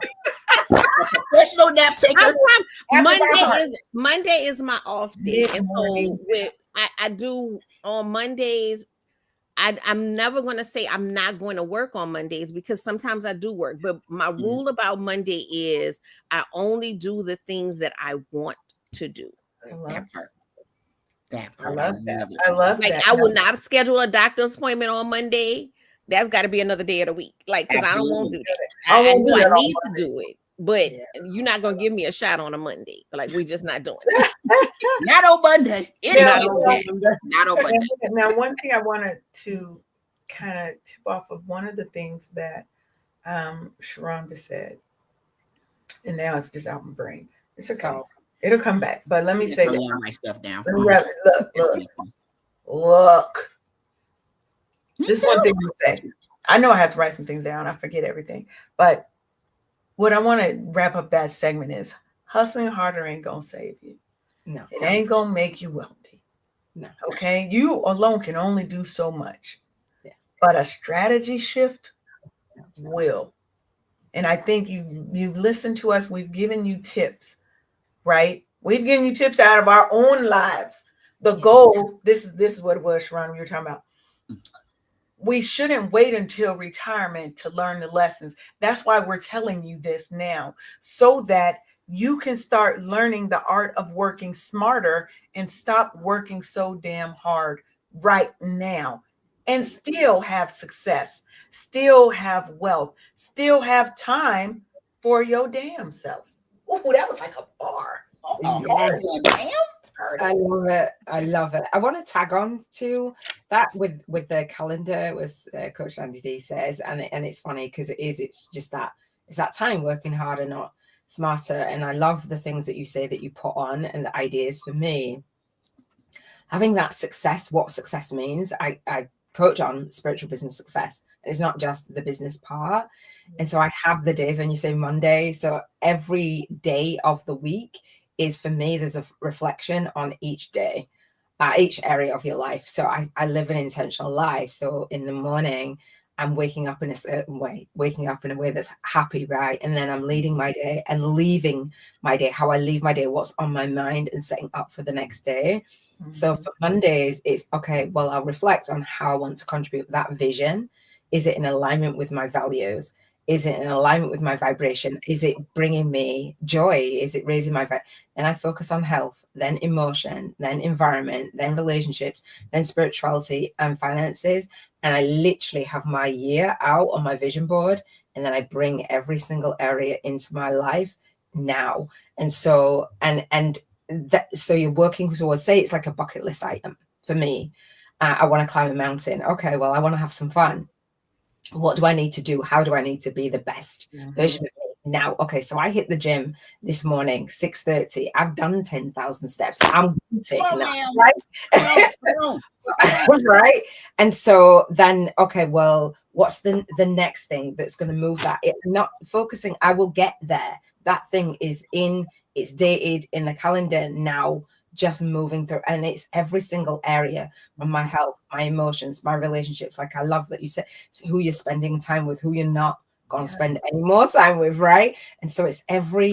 Professional nap taker. Monday is my off day, and so I do on Mondays. I'm never going to say I'm not going to work on Mondays because sometimes I do work. But my rule about Monday is I only do the things that I want to do. That part. I love that. I love like, that. I will not schedule a doctor's appointment on Monday. That's got to be another day of the week. Like, because I don't want to do that. I know I need to do it, but you're not going to give me a shot on a Monday. Like, we're just not doing it. Not on Monday. Not on Monday. Now, one thing I wanted to kind of tip off of one of the things that Sharonda said, and now it's just out my brain. It's okay. It'll come back. But let me say that. My stuff down. Look. This is one thing we say. I know I have to write some things down. I forget everything. But what I want to wrap up that segment is hustling harder ain't going to save you. No. It ain't going to make you wealthy. No. Okay? You alone can only do so much. Yeah. But a strategy shift will. And I think you've listened to us. We've given you tips, right? We've given you tips out of our own lives. The goal, this is what it was, Sharon, we were talking about. We shouldn't wait until retirement to learn the lessons. That's why we're telling you this now, so that you can start learning the art of working smarter and stop working so damn hard right now and still have success, still have wealth, still have time for your damn self. Ooh, that was like a bar. Damn. I love it. I love it. I want to tag on to that with the calendar, as Coach Danni D says, and it's funny because it's just that it's that time working harder, not smarter. And I love the things that you say that you put on and the ideas. For me, having that success, what success means. I coach on spiritual business success. It's not just the business part. And so I have the days when you say Monday. So every day of the week is, for me, there's a reflection on each day, each area of your life. So I live an intentional life. So in the morning, I'm waking up in a certain way, waking up in a way that's happy, right? And then I'm leading my day and leaving my day, how I leave my day, what's on my mind, and setting up for the next day. Mm-hmm. So for Mondays, it's okay, well, I'll reflect on how I want to contribute that vision. Is it in alignment with my values? Is it in alignment with my vibration? Is it bringing me joy? Is it raising my vibe? And I focus on health, then emotion, then environment, then relationships, then spirituality and finances. And I literally have my year out on my vision board. And then I bring every single area into my life now. And so, so you're working towards, say it's like a bucket list item for me. I want to climb a mountain. Okay, well, I want to have some fun. What do I need to do? How do I need to be the best version of me now? Okay, so I hit the gym this morning, 6:30. I've done 10,000 steps. I'm taking that, right? Right. And so then, okay, well, what's the next thing that's going to move that? It's not focusing. I will get there. That thing is it's dated in the calendar now. Just moving through, and it's every single area from my health, my emotions, my relationships. Like, I love that you said who you're spending time with, who you're not going to spend any more time with, right? And so it's every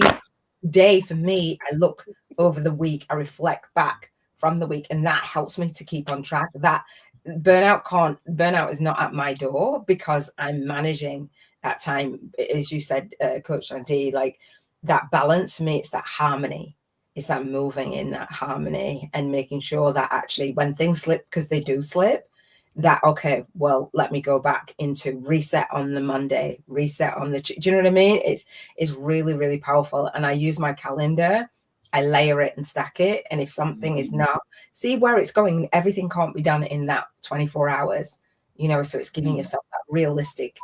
day for me. I look over the week, I reflect back from the week, and that helps me to keep on track. That burnout is not at my door because I'm managing that time, as you said, Coach Danni D, like that balance for me. It's that harmony. It's that moving in that harmony and making sure that actually when things slip, because they do slip, that, okay, well, let me go back into reset on the Monday, reset on the, do you know what I mean? It's really, really powerful. And I use my calendar, I layer it and stack it. And if something is not, see where it's going, everything can't be done in that 24 hours, you know, so it's giving yourself that realistic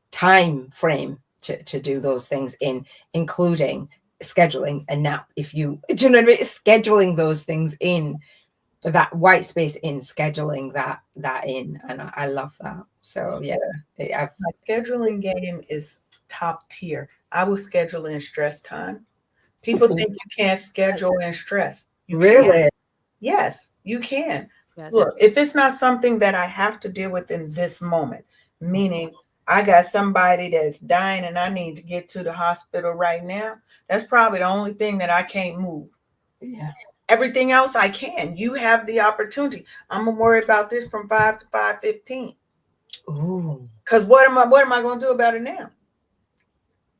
time frame to do those things including scheduling a nap. If you, do you know what I mean? Scheduling those things in, so that white space in, scheduling that in, and I love that. So yeah, my scheduling game is top tier. I will schedule in stress time. People think you can't schedule in stress. You really can. Yes, you can. Yes. Look, if it's not something that I have to deal with in this moment, meaning I got somebody that's dying and I need to get to the hospital right now, that's probably the only thing that I can't move. Yeah. Everything else I can. You have the opportunity. I'm gonna worry about this from 5 to 5:15. Ooh. Because what am I gonna do about it now?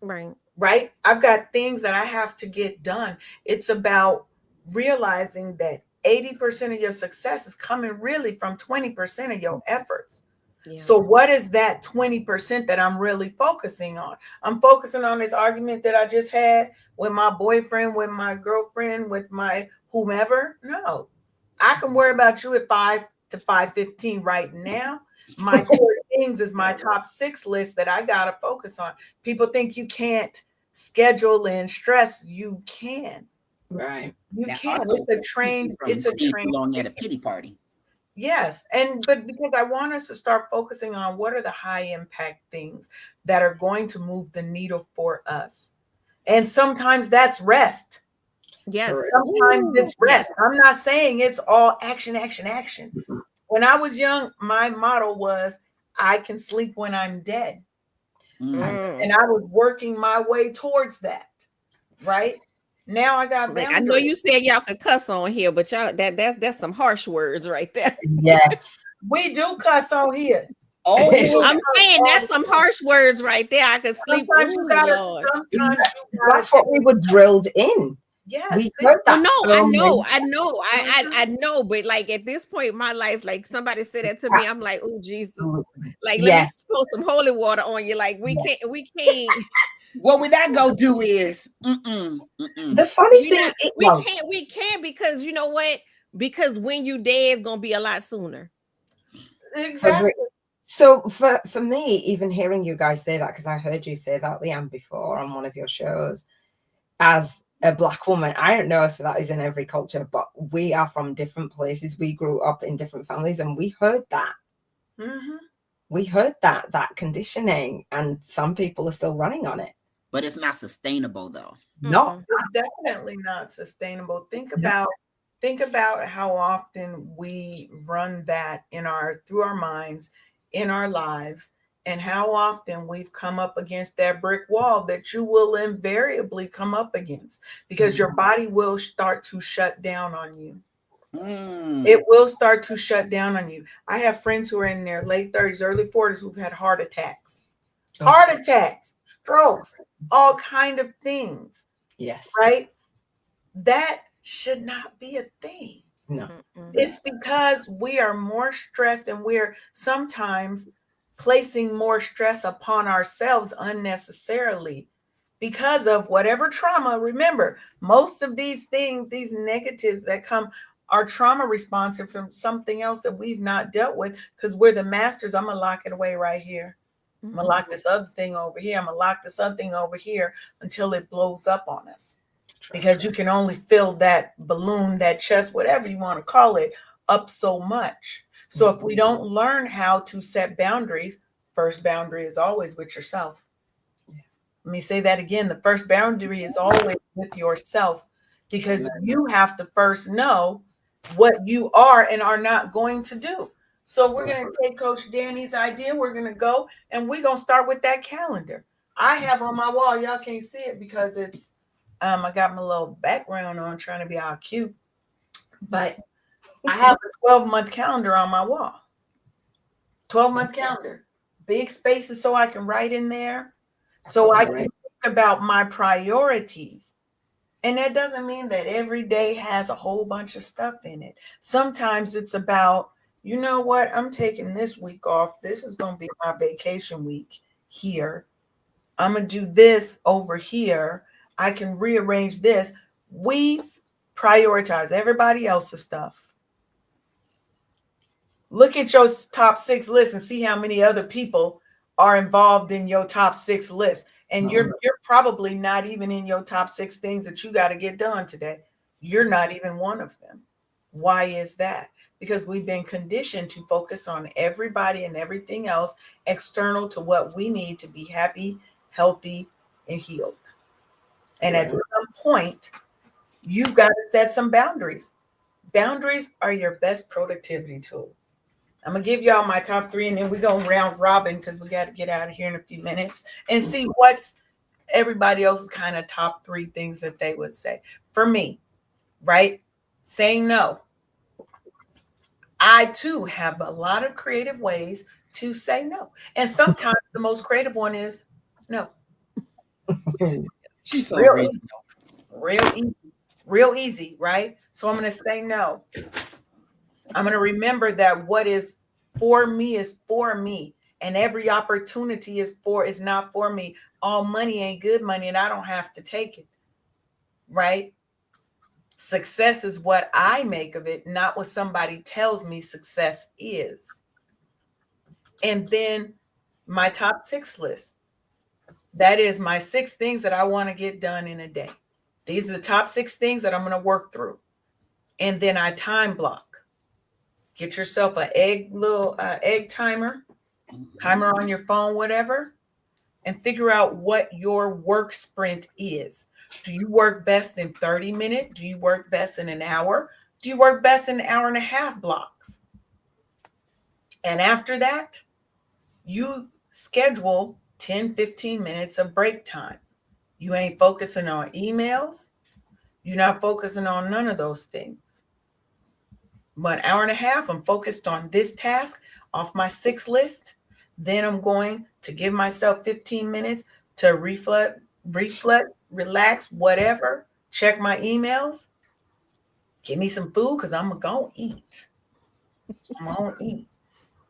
Right. Right? I've got things that I have to get done. It's about realizing that 80% of your success is coming really from 20% of your efforts. Yeah. So what is that 20% that I'm really focusing on? I'm focusing on this argument that I just had with my boyfriend, with my girlfriend, with my whomever. No, I can worry about you at 5 to 5:15 right now. My core things is my top 6 list that I got to focus on. People think you can't schedule and stress. You can. Right. You That can. also It's a keep trained, you from it's a staying too trained. long at a pity party. Yes. But because I want us to start focusing on what are the high impact things that are going to move the needle for us. And sometimes that's rest. Yes. Correct. Sometimes Ooh, it's yes. rest. I'm not saying it's all action, action, action. When I was young, my motto was I can sleep when I'm dead. Mm. And I was working my way towards that. Right? Now I got Like I know you boundaries. said y'all could cuss on here, but y'all that's some harsh words right there. Yes. We do cuss on here. Oh, I'm saying that's some harsh words right there. I could sleep. Sometimes you Ooh, gotta, Lord. sometimes you gotta That's what we were drilled in. yes, We heard Well, that no, so I many know, Mhm. I know, but like at this point in my life, like somebody said that to me, I'm like, oh Jesus, times. like let me Yes. pour some holy water on you. Like we can't, what we not go do is The funny thing, well, we can't because you know what? Because when you dead, it's gonna be a lot sooner. Exactly. so for me, even hearing you guys say that, because I heard you say that, Leanne, before on one of your shows, as a Black woman, I don't know if that is in every culture, but we are from different places. We grew up in different families, and we heard that. Mhm. We heard that conditioning, and some people are still running on it. but it's not sustainable though. Not It's definitely not sustainable. no. Think about how often we run that in our through our minds, in our lives, and how often we've come up against that brick wall that you will invariably come up against because your body will start to shut down on you. It will start to shut down on you. I have friends who are in their late 30s, early 40s who've had heart attacks, strokes, all kind of things, Yes. right? That should not be a thing. No. It's because we are more stressed and we're sometimes placing more stress upon ourselves unnecessarily because of whatever trauma. Remember, most of these things, these negatives that come, are trauma responsive from something else that we've not dealt with because we're the masters. I'm going to lock it away right here. I'm going to lock this other thing over here. I'm going to lock this other thing over here until it blows up on us. Because you can only fill that balloon, that chest, whatever you want to call it, up so much. So if we don't learn how to set boundaries, first boundary is always with yourself. Let me say that again. The first boundary is always with yourself because you have to first know what you are and are not going to do. So we're going to take Coach Danny's idea. We're going to go and we're going to start with that calendar. I have on my wall, y'all can't see it because it's I got my little background on trying to be all cute, but I have a 12-month calendar on my wall. 12-month calendar, big spaces so I can write in there, so I can think about my priorities. And that doesn't mean that every day has a whole bunch of stuff in it. Sometimes it's about, you know what, I'm taking this week off. This is going to be my vacation week here. I'm going to do this over here. I can rearrange this. We prioritize everybody else's stuff. Look at your top 6 list and see how many other people are involved in your top 6 list. And you're probably not even in your top 6 things that you got to get done today. You're not even one of them. Why is that? Because we've been conditioned to focus on everybody and everything else external to what we need to be happy, healthy, and healed. And at some point, you've got to set some boundaries. Boundaries are your best productivity tool. I'm gonna give y'all my top three, and then we're gonna round robin because we got to get out of here in a few minutes and see what's everybody else's kind of top three things that they would say. For me, right? Saying no. I too have a lot of creative ways to say no. And sometimes the most creative one is no. She's so Real easy, original. real easy, right? So I'm going to say no. I'm going to remember that what is for me is for me. And every opportunity is not for me. All money ain't good money, and I don't have to take it. Right? Success is what I make of it, not what somebody tells me success is. And then my top 6 list. That is my 6 things that I want to get done in a day. These are the top 6 things that I'm going to work through. And then I time block. Get yourself an egg timer on your phone, whatever, and figure out what your work sprint is. Do you work best in 30 minutes? Do you work best in an hour? Do you work best in an hour and a half blocks? And after that, you schedule 10, 15 minutes of break time. You ain't focusing on emails. You're not focusing on none of those things. 1 hour and a half, I'm focused on this task off my 6 list. Then I'm going to give myself 15 minutes to reflect, relax, whatever, check my emails, give me some food because I'm going to eat. I'm going to eat.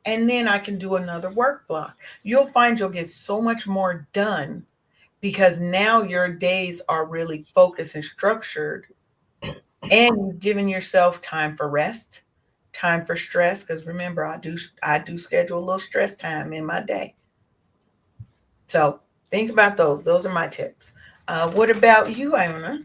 And then I can do another work block. You'll find you'll get so much more done because now your days are really focused and structured, and you've given yourself time for rest, time for stress. Because remember, I do schedule a little stress time in my day. So think about those. Those are my tips. What about you, Iona?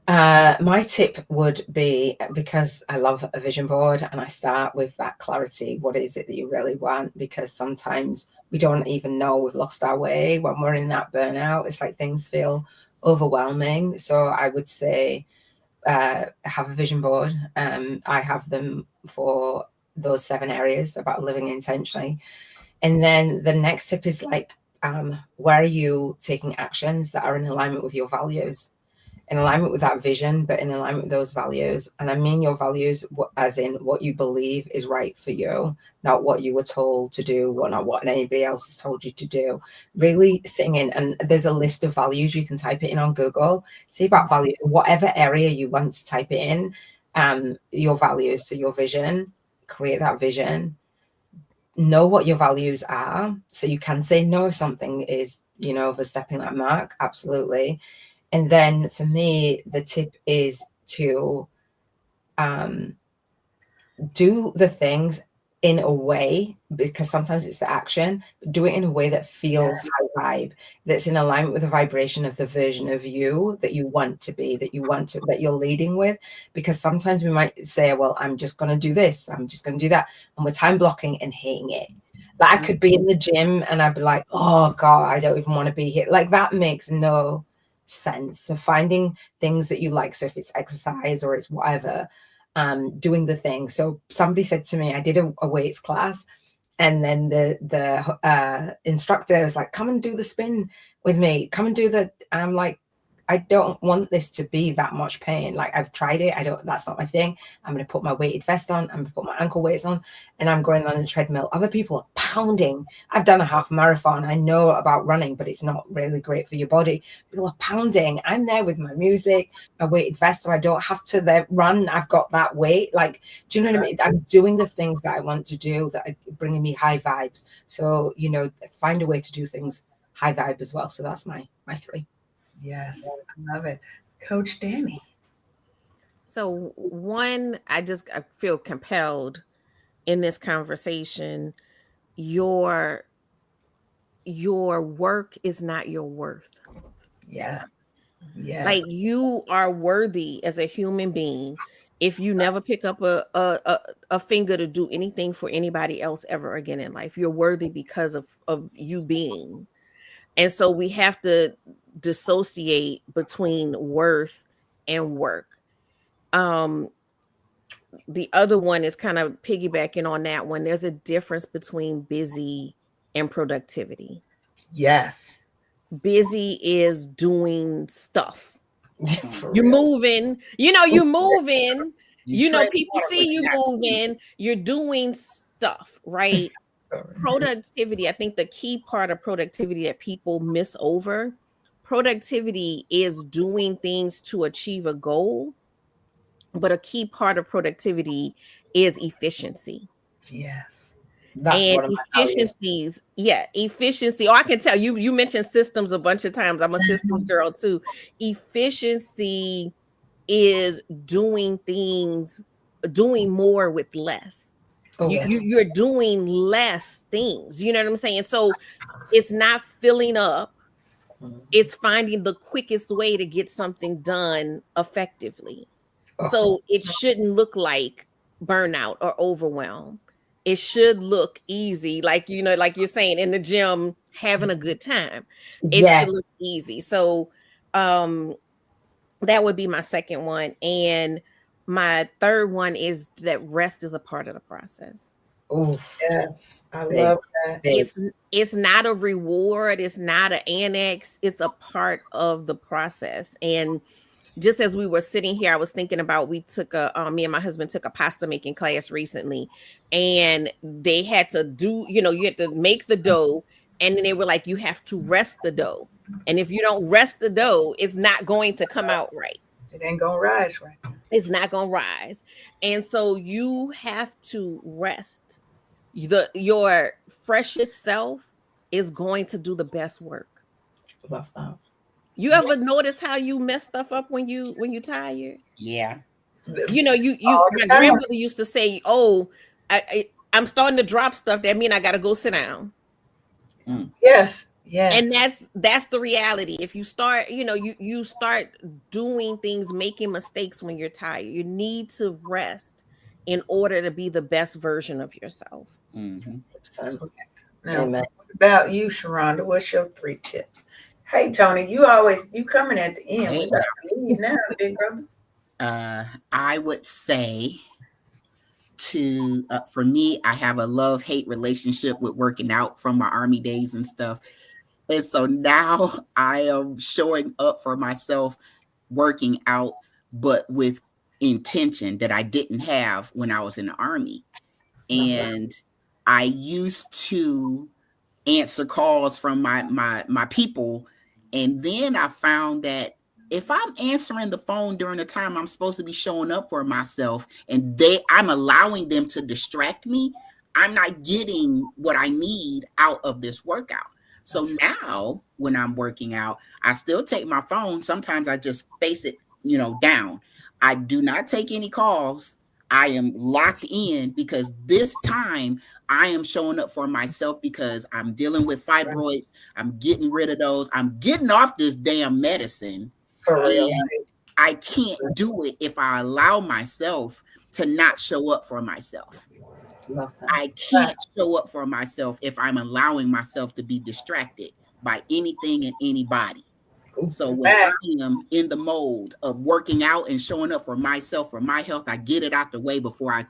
My tip would be, because I love a vision board, and I start with that clarity. What is it that you really want? Because sometimes we don't even know we've lost our way when we're in that burnout. It's like things feel overwhelming. So I would say have a vision board. I have them for those 7 areas about living intentionally. And then the next tip is like, where are you taking actions that are in alignment with your values? In alignment with that vision, but in alignment with those values. And I mean your values as in what you believe is right for you, not what you were told to do, or not what anybody else has told you to do. Really sitting in, and there's a list of values. You can type it in on Google, see about values, whatever area you want to type it in, your values, so your vision, create that vision. Know what your values are, so you can say no if something is, overstepping that mark. Absolutely. And then for me, the tip is to do the things in a way, because sometimes it's the action, but do it in a way that feels high vibe, that's in alignment with the vibration of the version of you that you want to be, that you're leading with. Because sometimes we might say, well, I'm just going to do this, I'm just going to do that, and we're time blocking and hating it. Like I could be in the gym and I'd be like, oh God, I don't even want to be here. Like that makes no sense. So finding things that you like. So if it's exercise or it's whatever, doing the thing. So somebody said to me, I did a weights class, and then the instructor was like, come and do the spin with me. Come and do I'm like, I don't want this to be that much pain. Like I've tried it. That's not my thing. I'm going to put my weighted vest on. I'm going to put my ankle weights on, and I'm going on the treadmill. Other people are pounding. I've done a half marathon. I know about running, but it's not really great for your body. People are pounding. I'm there with my music, my weighted vest, so I don't have to run. I've got that weight. Like, do you know what I mean? I'm doing the things that I want to do that are bringing me high vibes. So, find a way to do things high vibe as well. So that's my 3. Yes, I love it. Coach Danni. So one, I feel compelled in this conversation. Your work is not your worth. Yeah. Yes. Like you are worthy as a human being. If you never pick up a finger to do anything for anybody else ever again in life, you're worthy because of you being. And so we have to dissociate between worth and work. the other one is kind of piggybacking on that one. There's a difference between busy and productivity. Yes. Busy is doing stuff. For You're real. moving, you're moving, tread people water, see but you you're not moving, you're doing stuff, right? Productivity, I think the key part of productivity that people miss over, productivity is doing things to achieve a goal, but a key part of productivity is efficiency. Yes. That's And one of my values. efficiency. Oh, I can tell you mentioned systems a bunch of times. I'm a systems girl too. Efficiency is doing things, doing more with less. Oh, yeah. You're doing less things. You know what I'm saying? So it's not filling up. It's finding the quickest way to get something done effectively. Oh, So it shouldn't look like burnout or overwhelm. It should look easy, like like you're saying in the gym, having a good time. It should yes. look easy. So that would be my second one. And my third one is that rest is a part of the process. Oof. Yes. I Big, love that. big. It's not a reward, it's not an annex, it's a part of the process. And just as we were sitting here, I was thinking about, we took me and my husband took a pasta making class recently, and they had to do, you had to make the dough, and then they were like, you have to rest the dough. And if you don't rest the dough, it's not going to come out right. It ain't gonna rise right. It's not going to rise. And so you have to rest. Your freshest self is going to do the best work. Love that. You ever notice how you mess stuff up when you tired? Yeah. All the my time. grandmother used to say, "Oh, I'm starting to drop stuff. That mean I got to go sit down." Yes. Yes. And that's the reality. If you start, you start doing things, making mistakes when you're tired. You need to rest in order to be the best version of yourself. Mm-hmm. Now, Amen. what about you, Sharonda? What's your 3 tips? Hey, Tony, you coming at the end. Hey. We got to leave now, big brother. I would say for me, I have a love-hate relationship with working out from my Army days and stuff. And so now I am showing up for myself, working out, but with intention that I didn't have when I was in the Army. And I used to answer calls from my people. And then I found that if I'm answering the phone during the time I'm supposed to be showing up for myself, and I'm allowing them to distract me, I'm not getting what I need out of this workout. So now when I'm working out, I still take my phone. Sometimes I just face it, down. I do not take any calls. I am locked in because this time I am showing up for myself because I'm dealing with fibroids. I'm getting rid of those. I'm getting off this damn medicine. For real. And I can't do it if I allow myself to not show up for myself. Love that. I can't show up for myself if I'm allowing myself to be distracted by anything and anybody. So when I am in the mold of working out and showing up for myself, for my health, I get it out the way before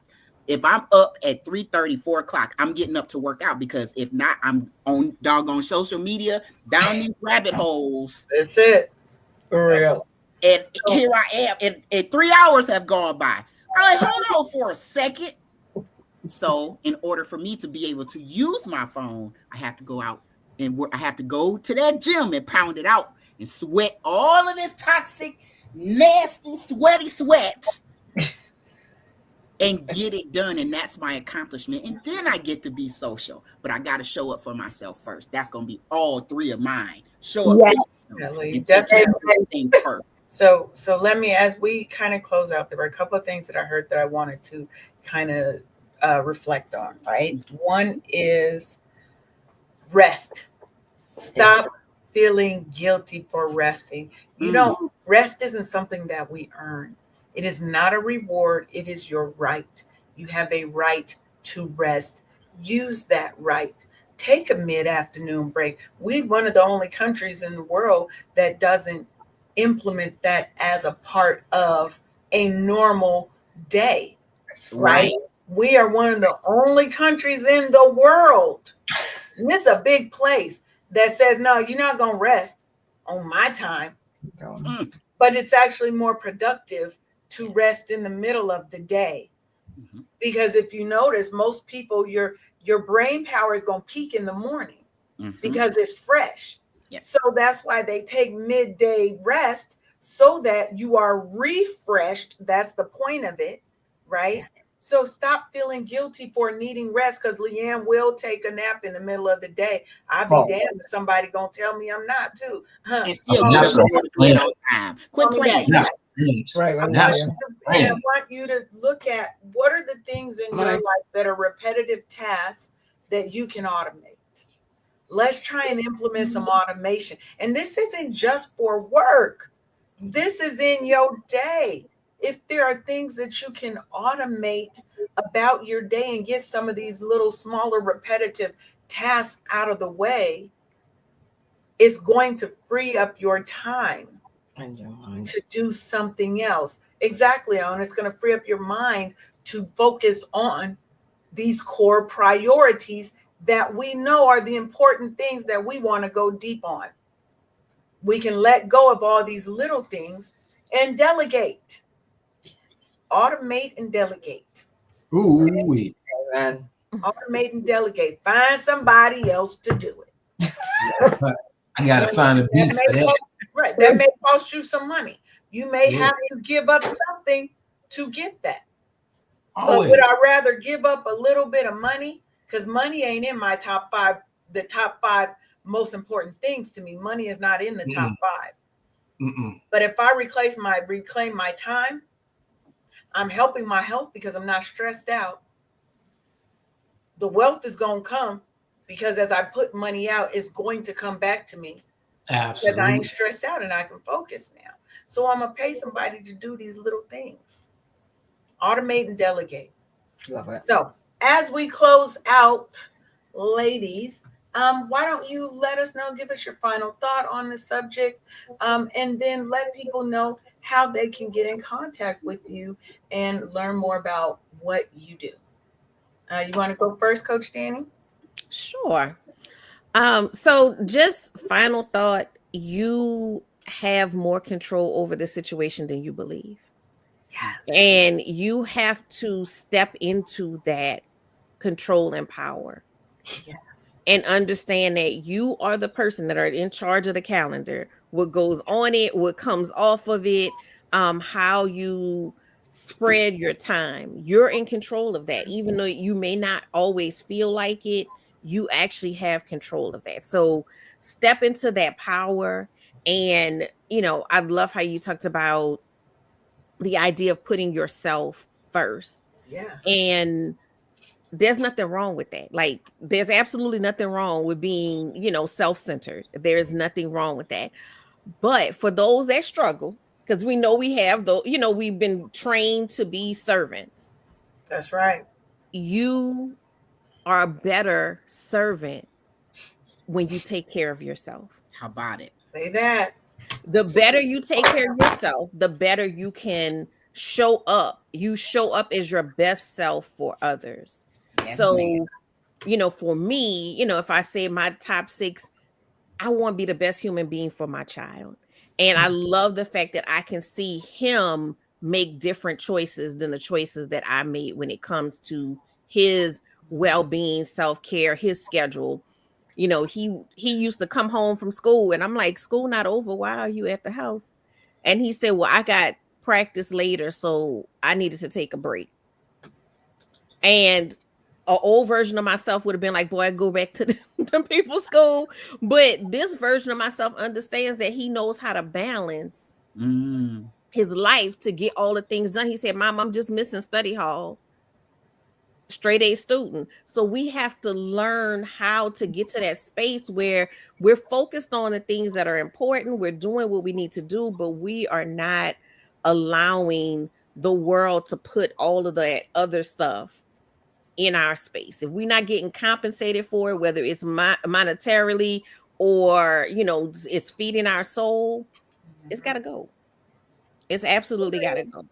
if I'm up at 3:30, 4 o'clock, I'm getting up to work out, because if not, I'm on doggone social media, down these rabbit holes. That's it. For real. And here I am, and 3 hours have gone by. I'm like, hold on for a second. So in order for me to be able to use my phone, I have to go out and I have to go to that gym and pound it out and sweat all of this toxic, nasty, sweaty sweat and get it done. And that's my accomplishment. And then I get to be social, but I got to show up for myself first. That's going to be all 3 of mine. Show up for myself. Definitely. First. So let me, as we kind of close out, there were a couple of things that I heard that I wanted to kind of reflect on, right? One is rest. Stop feeling guilty for resting. Rest isn't something that we earn. It is not a reward. It is your right. You have a right to rest. Use that right. Take a mid-afternoon break. We're one of the only countries in the world that doesn't implement that as a part of a normal day. right? We are one of the only countries in the world, and this is a big place, that says, no, you're not going to rest on my time. But it's actually more productive to rest in the middle of the day. Because if you notice, most people, your brain power is going to peak in the morning because it's fresh. So that's why they take midday rest, so that you are refreshed. That's the point of it, right? So stop feeling guilty for needing rest, because Leanne will take a nap in the middle of the day. I'll be damned if somebody gonna tell me I'm not too. And still get up on time. Quit playing. Right. And I want you to look at, what are the things in your life that are repetitive tasks that you can automate. Let's try and implement some automation. And this isn't just for work. This is in your day. If there are things that you can automate about your day and get some of these little smaller repetitive tasks out of the way, it's going to free up your time to do something else. Exactly, Iona. It's going to free up your mind to focus on these core priorities that we know are the important things that we want to go deep on. We can let go of all these little things and delegate. Automate and delegate. Amen. Automate and delegate. Find somebody else to do it. I gotta find a beat for that. Right. That may cost you some money. You may have to give up something to get that. But would I rather give up a little bit of money? Because money ain't in my top five, the top five most important things to me. Money is not in the top five. But if I reclaim my time, I'm helping my health because I'm not stressed out. The wealth is going to come because as I put money out, it's going to come back to me. Absolutely. Because I ain't stressed out and I can focus now. So I'm going to pay somebody to do these little things. Automate and delegate. Love it. So as we close out, ladies, why don't you let us know, give us your final thought on the subject, and then let people know how they can get in contact with you and learn more about what you do. You want to go first, Coach Danni? Sure. So just final thought, you have more control over the situation than you believe. Yes. And you have to step into that control and power. Yes. And understand that you are the person that are in charge of the calendar, what goes on it, what comes off of it, how you spread your time. You're in control of that. Even though you may not always feel like it, you actually have control of that. So step into that power. And, I love how you talked about the idea of putting yourself first. Yes. And there's nothing wrong with that. Like, there's absolutely nothing wrong with being, self-centered. There's nothing wrong with that. But for those that struggle, because we know we have we've been trained to be servants. That's right. You are a better servant when you take care of yourself. How about it? Say that. The better you take care of yourself, the better you can show up. You show up as your best self for others. Yes, So, ma'am. For me, if I say my top 6, I want to be the best human being for my child. And I love the fact that I can see him make different choices than the choices that I made when it comes to his well-being, self-care, his schedule. He used to come home from school and I'm like, school not over. Why are you at the house? And he said, well, I got practice later, so I needed to take a break. And an old version of myself would have been like, boy, go back to the people's school. But this version of myself understands that he knows how to balance his life to get all the things done. He said, Mom, I'm just missing study hall. Straight A student. So we have to learn how to get to that space where we're focused on the things that are important. We're doing what we need to do, but we are not allowing the world to put all of that other stuff in our space. If we're not getting compensated for it, whether it's monetarily or, it's feeding our soul, it's got to go. It's absolutely got to go.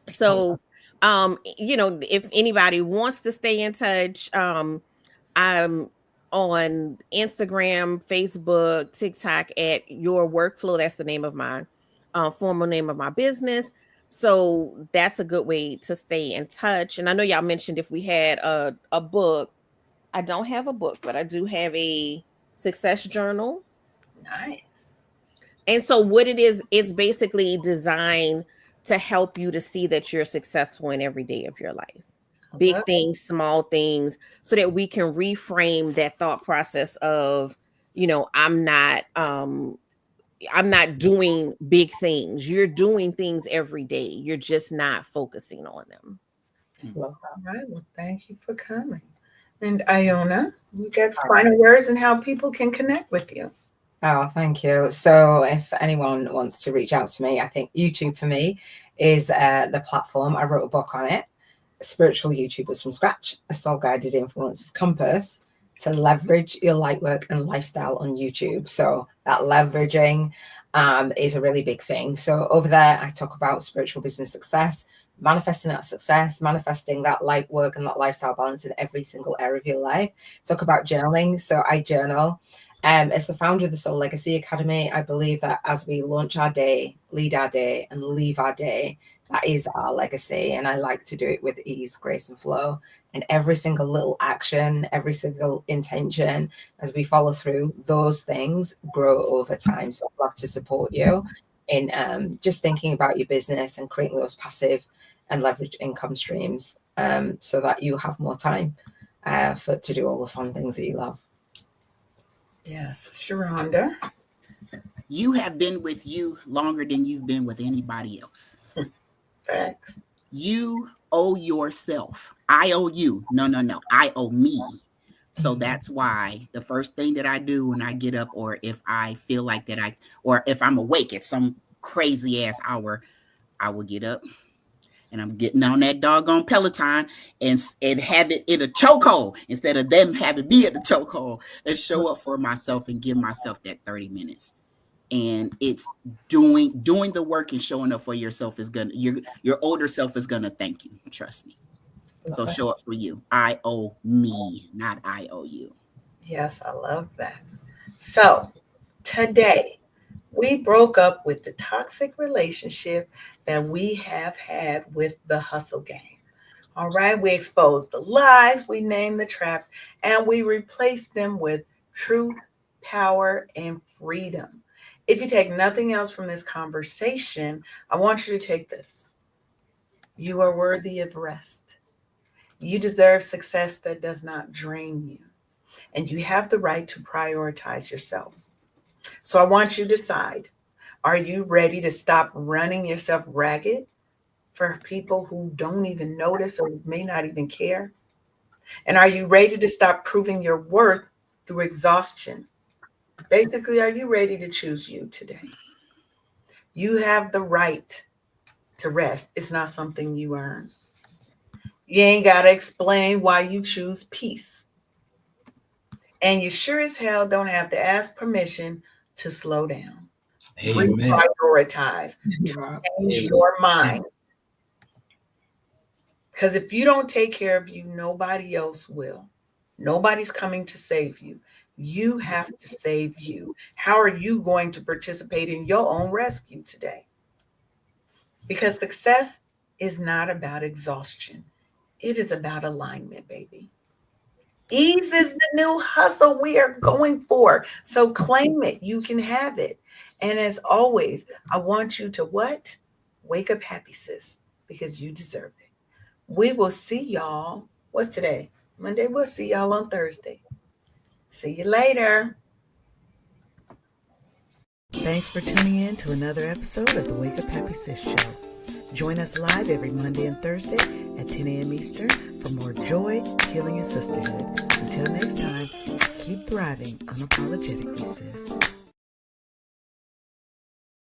So if anybody wants to stay in touch, I'm on Instagram, Facebook, TikTok at Your Workflow. That's the name of my formal name of my business. So that's a good way to stay in touch. And I know y'all mentioned if we had a book. I don't have a book, but I do have a success journal. Nice. And so what it is, it's basically designed to help you to see that you're successful in every day of your life. Big things, small things, so that we can reframe that thought process of, I'm not doing big things. You're doing things every day. You're just not focusing on them. All right. Well, thank you for coming. And Iona, you got final words and how people can connect with you. Oh, thank you. So if anyone wants to reach out to me, I think YouTube for me is the platform. I wrote a book on it, Spiritual YouTubers from Scratch, a soul-guided influences compass to leverage your light work and lifestyle on YouTube. So that leveraging is a really big thing. So over there, I talk about spiritual business success, manifesting that success, manifesting that light work and that lifestyle balance in every single area of your life. Talk about journaling. So I journal. As the founder of the Soul Legacy Academy, I believe that as we launch our day, lead our day, and leave our day, that is our legacy. And I like to do it with ease, grace, and flow. And every single little action, every single intention, as we follow through, those things grow over time. So I'd love to support you in just thinking about your business and creating those passive and leverage income streams so that you have more time to do all the fun things that you love. Yes, Sharonda. You have been with you longer than you've been with anybody else. Facts. You owe yourself. I owe you. No. I owe me. So that's why the first thing that I do when I get up, or if I feel like that or if I'm awake at some crazy ass hour, I will get up and I'm getting on that doggone Peloton and have it in a chokehold instead of them having me in the chokehold, and show up for myself and give myself that 30 minutes. And it's doing the work and showing up for yourself is gonna, your older self is gonna thank you. Trust me. So show up for you. I owe me, not I owe you. Yes, I love that. So today we broke up with the toxic relationship that we have had with the hustle game. All right, we exposed the lies, we named the traps, and we replaced them with truth, power, and freedom. If you take nothing else from this conversation, I want you to take this. You are worthy of rest. You deserve success that does not drain you. And you have the right to prioritize yourself. So I want you to decide, are you ready to stop running yourself ragged for people who don't even notice or may not even care? And are you ready to stop proving your worth through exhaustion? Basically, are you ready to choose you today? You have the right to rest. It's not something you earn. You ain't got to explain why you choose peace. And you sure as hell don't have to ask permission to slow down. Amen. Reprioritize. Change your mind. Because if you don't take care of you, nobody else will. Nobody's coming to save you. You have to save you. How are you going to participate in your own rescue today? Because success is not about exhaustion. It is about alignment, baby. Ease is the new hustle we are going for. So claim it. You can have it. And as always, I want you to what? Wake up happy, sis, because you deserve it. We will see y'all. What's today? Monday. We'll see y'all on Thursday. See you later. Thanks for tuning in to another episode of the Wake Up Happy Sis Show. Join us live every Monday and Thursday at 10 a.m. Eastern for more joy, healing, and sisterhood. Until next time, keep thriving unapologetically, sis.